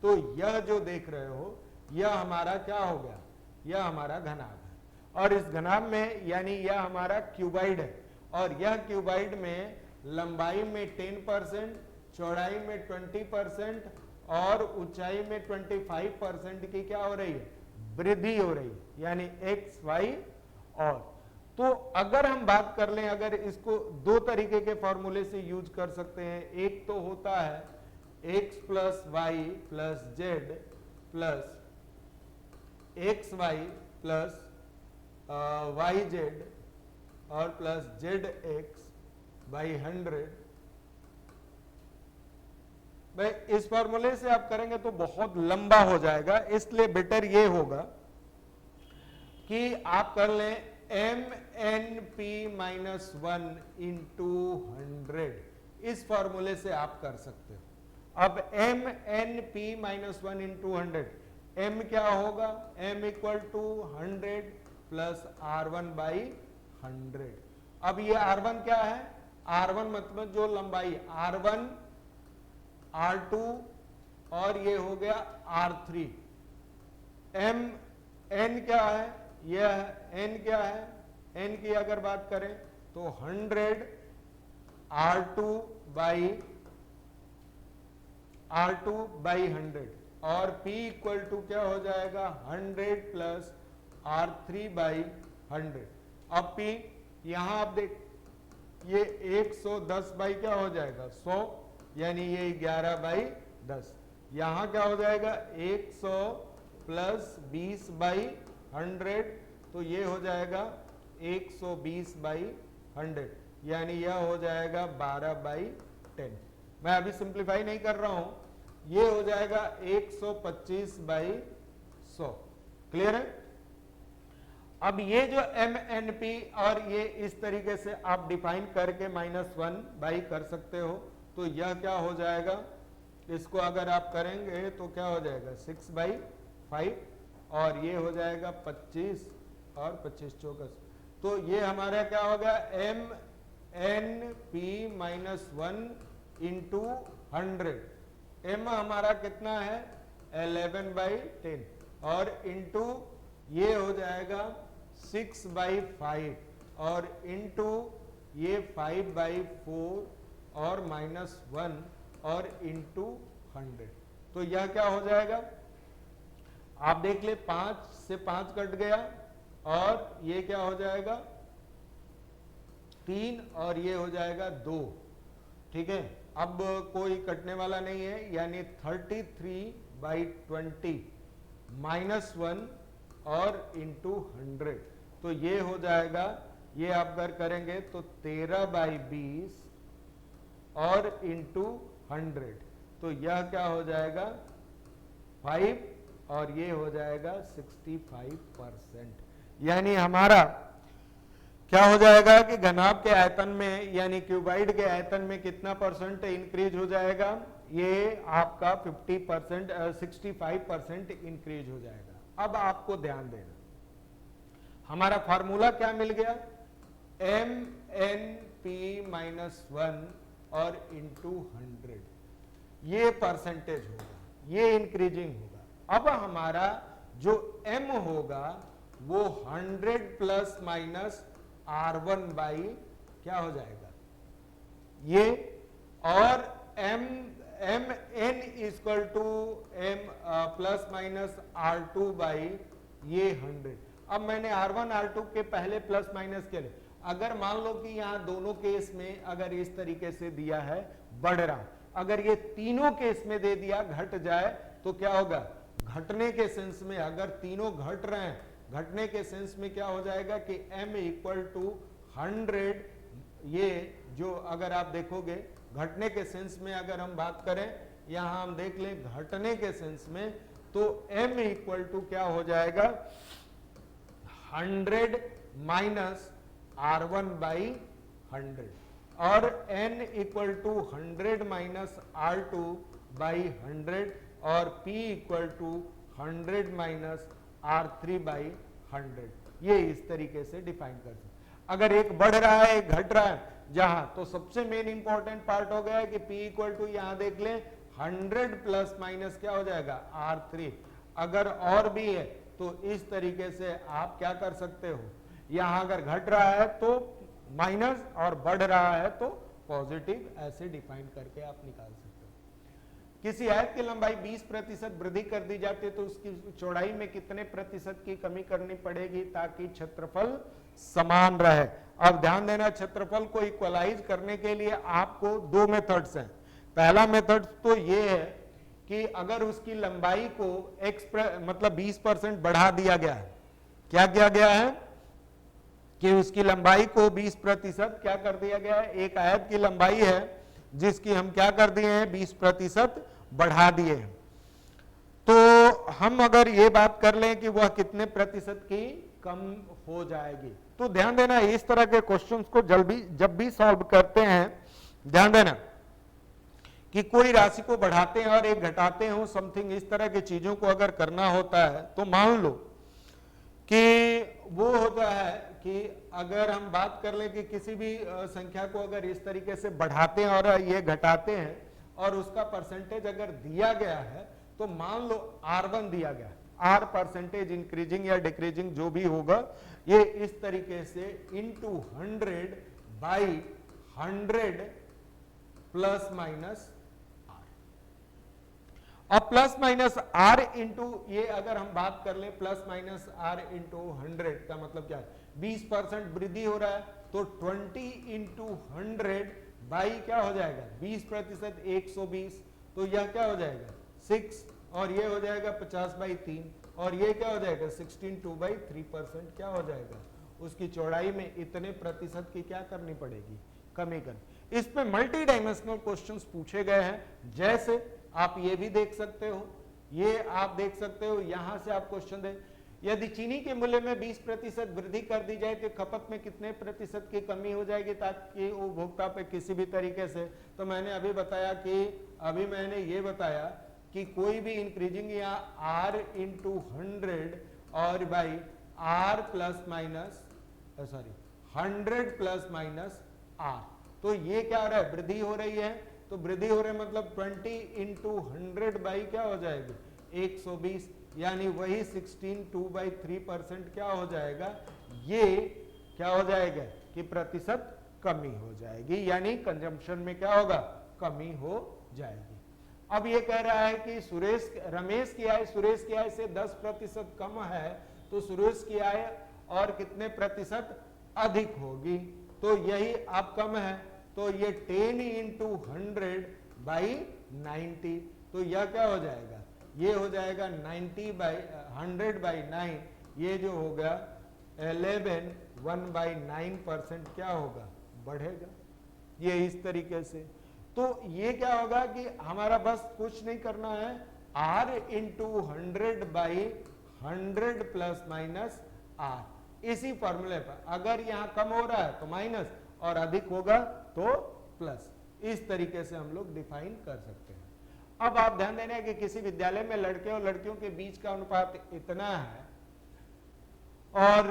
तो यह जो देख रहे हो यह हमारा क्या हो गया, यह हमारा घनाभ है। और इस घनाभ में यानी यह हमारा क्यूबाइड है, और यह क्यूबाइड में लंबाई में 10%, चौड़ाई में 20% और ऊंचाई में 25% की क्या हो रही है, वृद्धि हो रही है, यानी x, y और। तो अगर हम बात कर लें, अगर इसको दो तरीके के फॉर्मूले से यूज कर सकते हैं। एक तो होता है x plus Y plus z plus x y plus y z और प्लस जेड एक्स बाई 100। भाई इस फॉर्मूले से आप करेंगे तो बहुत लंबा हो जाएगा, इसलिए बेटर ये होगा कि आप कर लें mnp-1 इंटू 100। इस फॉर्मूले से आप कर सकते हो। अब mnp-1 इंटू 100, m क्या होगा, m equal to 100 plus r1/100। अब ये r1 क्या है, r1 मतलब जो लंबाई r1, r2 और ये हो गया r3। n क्या है, यह n क्या है, n की अगर बात करें तो 100 r2/100 और p इक्वल टू क्या हो जाएगा 100 प्लस r3/100। अब p यहां आप देख, ये 110 बाई क्या हो जाएगा 100, यानी ये 11/10। यहां क्या हो जाएगा 100 प्लस 20/100, तो ये हो जाएगा 120/100, यानी यह हो जाएगा 12/10। मैं अभी सिंप्लीफाई नहीं कर रहा हूं, ये हो जाएगा 125/100। क्लियर है। अब ये जो MNP और ये इस तरीके से आप डिफाइन करके -1 कर सकते हो, तो यह क्या हो जाएगा, इसको अगर आप करेंगे तो क्या हो जाएगा 6/5 और ये हो जाएगा 25 और 25 चौकस। तो ये हमारा क्या होगा MNP-1 इंटू 100। m हमारा कितना है 11/10 और इंटू ये हो जाएगा 6/5 और इंटू ये 5/4 और -1 और इंटू 100। तो यह क्या हो जाएगा, आप देख ले 5 से 5 कट गया और ये क्या हो जाएगा 3 और ये हो जाएगा 2। ठीक है, अब कोई कटने वाला नहीं है, यानी 33/20 -1 और इंटू 100। तो ये हो जाएगा, ये आप अगर करेंगे तो 13/20 और इंटू 100। तो यह क्या हो जाएगा 5 और ये हो जाएगा 65%। यानी हमारा क्या हो जाएगा कि घनाभ के आयतन में यानी क्यूबाइड के आयतन में कितना परसेंट इंक्रीज हो जाएगा, ये आपका 50% 65% इंक्रीज हो जाएगा। अब आपको ध्यान देना, हमारा फार्मूला क्या मिल गया, MnP-1 और इंटू 100, ये परसेंटेज होगा, ये इंक्रीजिंग होगा। अब हमारा जो m होगा वो 100 प्लस माइनस R1 बाई क्या हो जाएगा ये, और m n equal to m plus minus R2 by ये 100। अब मैंने R1 R2 के पहले प्लस माइनस के लिए, अगर मान लो कि यहां दोनों केस में अगर इस तरीके से दिया है बढ़ रहा, अगर ये तीनों केस में दे दिया घट जाए तो क्या होगा, घटने के सेंस में अगर तीनों घट रहे हैं, घटने के सेंस में क्या हो जाएगा कि m इक्वल टू 100, ये जो अगर आप देखोगे घटने के सेंस में अगर हम बात करें, यहां हम देख लें घटने के सेंस में, तो m इक्वल टू क्या हो जाएगा 100 माइनस R1 बाई 100 और n equal to 100 minus R2 by 100 और p equal to 100 minus R3 by 100। ये इस तरीके से डिफाइन कर सकते। अगर एक बढ़ रहा है एक घट रहा है जहां, तो सबसे मेन इंपॉर्टेंट पार्ट हो गया है कि p इक्वल टू यहां देख लें 100 प्लस माइनस क्या हो जाएगा R3। अगर और भी है तो इस तरीके से आप क्या कर सकते हो, यहां अगर घट रहा है तो माइनस और बढ़ रहा है तो पॉजिटिव, ऐसे डिफाइन करके आप निकाल सकते हो। किसी आयत की लंबाई 20% वृद्धि कर दी जाती है तो उसकी चौड़ाई में कितने प्रतिशत की कमी करनी पड़ेगी ताकि क्षेत्रफल समान रहे। अब ध्यान देना, क्षेत्रफल को इक्वलाइज करने के लिए आपको दो मेथड्स हैं। पहला मेथड तो ये है कि अगर उसकी लंबाई को मतलब 20% बढ़ा दिया गया है, क्या किया गया है कि उसकी लंबाई को 20% क्या कर दिया गया है, एक आयत की लंबाई है जिसकी हम क्या कर दिए हैं 20% बढ़ा दिए हैं, तो हम अगर ये बात कर लें कि वह कितने प्रतिशत की कम हो जाएगी। तो ध्यान देना, इस तरह के क्वेश्चंस को जब भी सॉल्व करते हैं ध्यान देना कि कोई राशि को बढ़ाते हैं और एक घटाते हो, समथिंग इस तरह की चीजों को अगर करना होता है तो मान लो कि वो होता है कि अगर हम बात कर लें कि किसी भी संख्या को अगर इस तरीके से बढ़ाते हैं और ये घटाते हैं और उसका परसेंटेज अगर दिया गया है, तो मान लो R1 दिया गया, R परसेंटेज इंक्रीजिंग या डिक्रीजिंग जो भी होगा, ये इस तरीके से इंटू 100 बाई 100 प्लस माइनस अब प्लस माइनस R इंटू ये अगर हम बात कर लें प्लस माइनस R इंटू 100 का मतलब क्या है, 20% वृद्धि हो रहा है तो 20 इंटू 100 बाई क्या हो जाएगा 20%, 120, तो यह क्या हो जाएगा 6 और ये हो जाएगा 50/3 और ये क्या हो जाएगा 16 2/3% क्या हो जाएगा, उसकी चौड़ाई में इतने प्रतिशत की क्या करनी पड़ेगी, कमी करनी। इस पे मल्टी डायमेंशनल क्वेश्चंस पूछे गए हैं, जैसे आप ये भी देख सकते हो, ये आप देख सकते हो, यहां से आप क्वेश्चन दे, यदि चीनी के मूल्य में 20% वृद्धि कर दी जाए तो खपत में कितने प्रतिशत की कमी हो जाएगी ताकि उपभोक्ता पे किसी भी तरीके से, तो मैंने अभी बताया कि कोई भी इंक्रीजिंग या R इंटू 100 और by R plus minus 100 plus minus R, तो ये क्या हो रहा है, वृद्धि हो रही है, तो वृद्धि हो रही है मतलब 20 इंटू 100 बाई क्या हो जाएगी 120, यानी वही 16 2/3% क्या हो जाएगा, ये क्या हो जाएगा कि प्रतिशत कमी हो जाएगी, यानी कंजम्पशन में क्या होगा, कमी हो जाएगी। अब ये कह रहा है कि रमेश की आय सुरेश की आय से 10% कम है, तो सुरेश की आय और कितने प्रतिशत अधिक होगी, तो यही आप कम है, तो ये 10 into 100/90, तो यह क्या हो जाएगा, ये हो जाएगा 100/9, ये जो होगा 11 1/9% क्या होगा, बढ़ेगा। ये इस तरीके से, तो ये क्या होगा कि हमारा बस कुछ नहीं करना है, R into 100/100 plus minus R, इसी फॉर्मूले पर अगर यहां कम हो रहा है तो माइनस और अधिक होगा तो प्लस, इस तरीके से हम लोग डिफाइन कर सकते हैं। अब आप ध्यान देना कि किसी विद्यालय में लड़के और लड़कियों के बीच का अनुपात इतना है और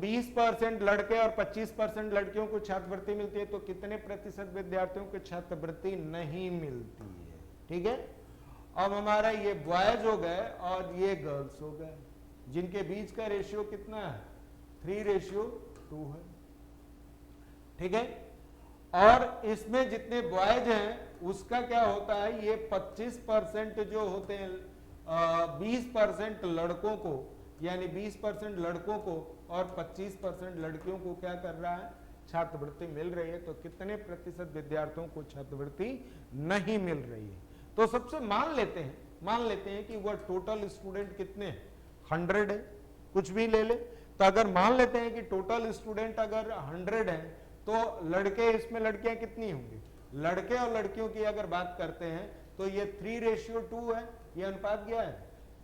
20% लड़के और 25% लड़कियों को छात्रवृत्ति मिलती है, तो कितने प्रतिशत विद्यार्थियों को छात्रवृत्ति नहीं मिलती है, ठीक है। अब हमारा ये बॉयज हो गए और ये गर्ल्स हो गए, जिनके बीच का रेशियो कितना है, 3:2 है, ठीक है। और इसमें जितने बॉयज हैं उसका क्या होता है, ये 25% जो होते हैं 20% लड़कों को, यानी 20% लड़कों को और 25% लड़कियों को क्या कर रहा है, छात्रवृत्ति मिल रही है। तो कितने प्रतिशत विद्यार्थियों को छात्रवृत्ति नहीं मिल रही है, तो सबसे मान लेते हैं कि वह टोटल स्टूडेंट कितने 100 है, कुछ भी ले ले, तो अगर मान लेते हैं कि टोटल स्टूडेंट अगर 100 है, तो लड़के इसमें लड़कियां कितनी होंगी, लड़के और लड़कियों की अगर बात करते हैं तो ये 3:2 है, ये अनुपात क्या है,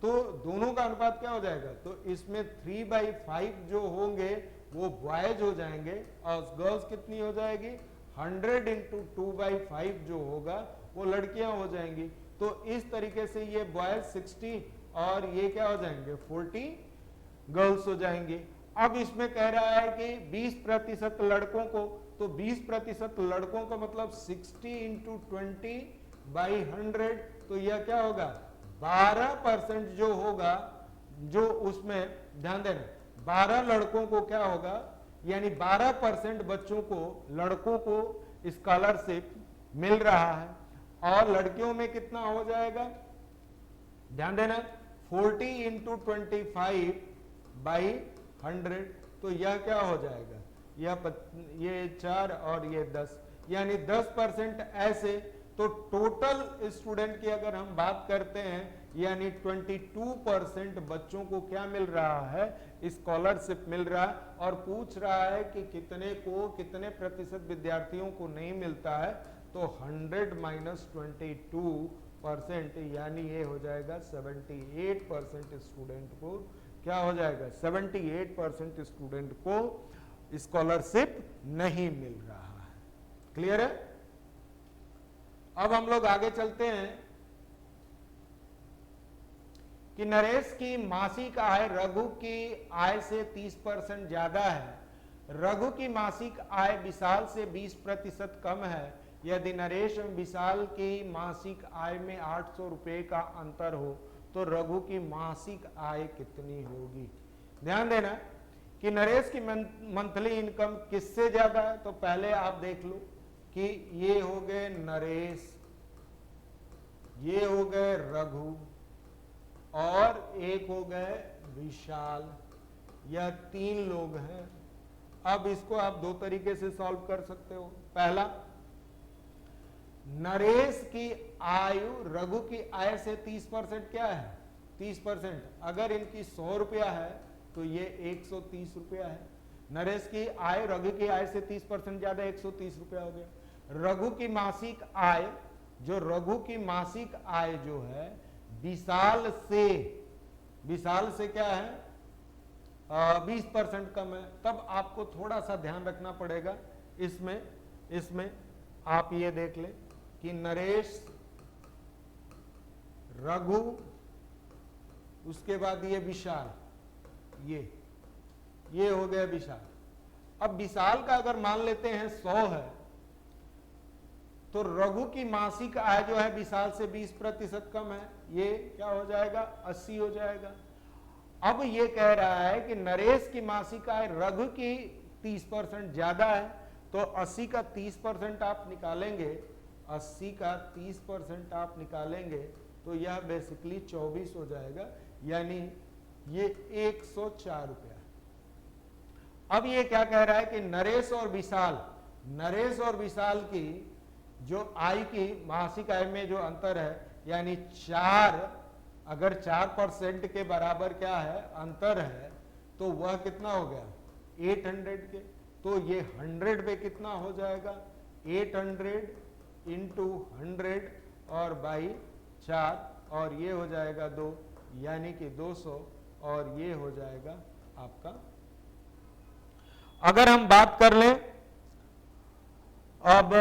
तो दोनों का अनुपात क्या हो जाएगा, तो इसमें 3/5 जो होंगे वो बॉयज हो जाएंगे और गर्ल्स कितनी हो जाएगी, 100 into 2/5 जो होगा वो लड़कियां हो जाएंगी। तो इस तरीके से ये बॉयज 60 और ये क्या हो जाएंगे 40 गर्ल्स हो जाएंगे। अब इसमें कह रहा है कि 20% लड़कों को, तो 20% लड़कों का मतलब 60 into 20/100, तो यह क्या होगा 12% जो होगा, जो उसमें ध्यान देना 12 लड़कों को क्या होगा, यानी 12% बच्चों को, लड़कों को स्कॉलरशिप मिल रहा है और लड़कियों में कितना हो जाएगा, ध्यान देना 40 into 25/100, तो यह क्या हो जाएगा, ये 4 और ये 10, यानी 10% ऐसे। तो टोटल स्टूडेंट की अगर हम बात करते हैं, यानी 22% बच्चों को क्या मिल रहा है, स्कॉलरशिप मिल रहा है, और पूछ रहा है कि कितने प्रतिशत विद्यार्थियों को नहीं मिलता है, तो 100 - 22%, यानी ये हो जाएगा 78% स्टूडेंट को क्या हो जाएगा, 78% स्टूडेंट को स्कॉलरशिप नहीं मिल रहा है। क्लियर है। अब हम लोग आगे चलते हैं कि नरेश की मासिक आय रघु की आय से 30% ज्यादा है, रघु की मासिक आय विशाल से 20% कम है। यदि नरेश एवं विशाल की मासिक आय में 800 रुपए का अंतर हो तो रघु की मासिक आय कितनी होगी। ध्यान देना कि नरेश की मंथली इनकम किससे ज्यादा है, तो पहले आप देख लो कि ये हो गए नरेश, ये हो गए रघु और एक हो गए विशाल, यह 3 लोग हैं। अब इसको आप 2 तरीके से सॉल्व कर सकते हो। पहला, नरेश की आयु रघु की आय से 30% क्या है, 30%। अगर इनकी 100 रुपया है तो ये 130 रुपया है। नरेश की आय रघु की आय से 30% ज्यादा, 130 रुपया हो गया। रघु की मासिक आय, जो रघु की मासिक आय जो है विशाल से क्या है 20% कम है। तब आपको थोड़ा सा ध्यान रखना पड़ेगा इसमें आप ये देख ले कि नरेश, रघु, उसके बाद ये विशाल, ये हो गया विशाल। अब विशाल का अगर मान लेते हैं 100 है तो रघु की मासिक आय जो है विशाल से 20% कम है, ये क्या हो जाएगा 80 हो जाएगा। अब ये कह रहा है कि नरेश की मासिक आय रघु की 30% ज्यादा है, तो 80 का 30% आप निकालेंगे, 80 का 30% आप निकालेंगे तो यह बेसिकली 24 हो जाएगा, यानी ये 104 रुपया। अब ये क्या कह रहा है कि नरेश और विशाल की जो आय की मासिक आय में जो अंतर है, यानी 4, अगर 4% के बराबर क्या है अंतर है, तो वह कितना हो गया 800 के, तो ये 100 पे कितना हो जाएगा 800 इंटू 100 और बाई 4, और ये हो जाएगा 2, यानी कि 200, और ये हो जाएगा आपका। अगर हम बात कर लें अब,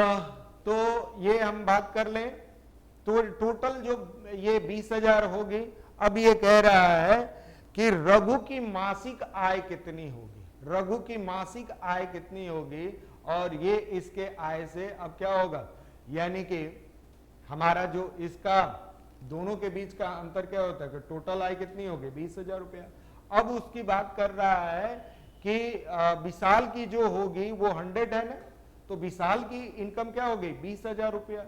तो ये हम बात कर लें तो टोटल जो ये 20,000 होगी। अब ये कह रहा है कि रघु की मासिक आय कितनी होगी, रघु की मासिक आय कितनी होगी, और ये इसके आय से अब क्या होगा, यानी कि हमारा जो इसका दोनों के बीच का अंतर क्या होता है कि टोटल आय कितनी होगी 20,000 रुपया। अब उसकी बात कर रहा है कि विशाल की जो होगी वो 100 है ना, तो विशाल की इनकम क्या हो गई 20,000 रुपया,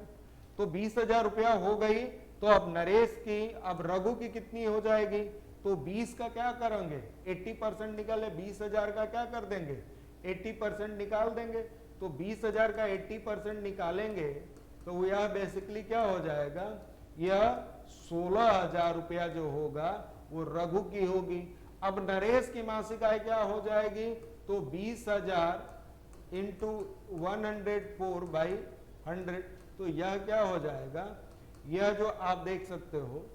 तो 20,000 रुपया हो गई। तो अब नरेश की, अब रघु की कितनी हो जाएगी, तो 20 का क्या करेंगे 80% निकाले, 20,000 का क्या कर देंगे 80% निकाल देंगे, तो 20,000 का 80% निकालेंगे तो यह बेसिकली क्या हो जाएगा, यह 16,000 रुपया जो होगा वो रघु की होगी। अब नरेश की मासिक आय क्या हो जाएगी, तो 20,000 इंटू 104/100, तो यह क्या हो जाएगा, यह जो आप देख सकते हो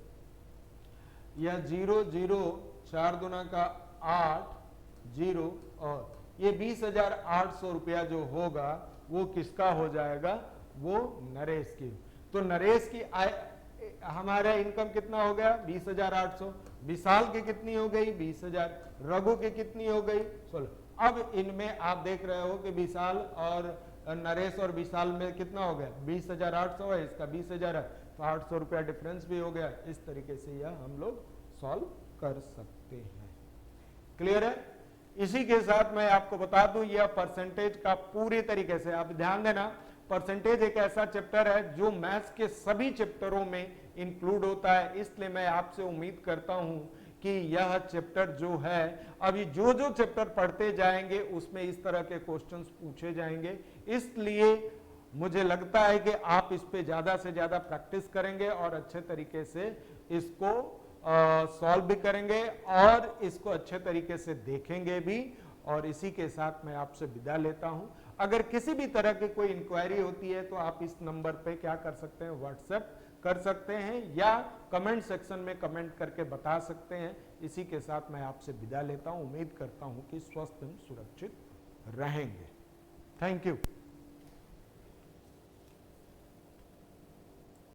यह 0 0 4 दूना का 8 0, और ये 20,800 रुपया जो होगा वो किसका हो जाएगा, वो नरेश की। तो नरेश की आय, हमारा इनकम कितना हो गया 20,800, विशाल की कितनी हो गई 20,000, रघु की कितनी हो गई 16। अब इनमें आप देख रहे हो कि विशाल और नरेश और विशाल में कितना हो गया 20,800 है, इसका 20,000 है, तो 800 रुपया डिफरेंस भी हो गया। इस तरीके से यह हम लोग सॉल्व कर सकते हैं। क्लियर है। इसी के साथ मैं आपको बता दूं, यह परसेंटेज का पूरी तरीके से आप ध्यान देना, परसेंटेज एक ऐसा चैप्टर है जो मैथ्स के सभी चैप्टरों में इंक्लूड होता है, इसलिए मैं आपसे उम्मीद करता हूं कि यह चैप्टर जो है, अभी जो जो चैप्टर पढ़ते जाएंगे उसमें इस तरह के क्वेश्चंस पूछे जाएंगे, इसलिए मुझे लगता है कि आप इस पे ज्यादा से ज्यादा प्रैक्टिस करेंगे और अच्छे तरीके से इसको सॉल्व भी करेंगे और इसको अच्छे तरीके से देखेंगे भी। और इसी के साथ मैं आपसे विदा लेता हूं। अगर किसी भी तरह की कोई इंक्वायरी होती है तो आप इस नंबर पे क्या कर सकते हैं, व्हाट्सएप कर सकते हैं या कमेंट सेक्शन में कमेंट करके बता सकते हैं। इसी के साथ मैं आपसे विदा लेता हूं। उम्मीद करता हूं कि स्वस्थ एवं सुरक्षित रहेंगे। Thank you.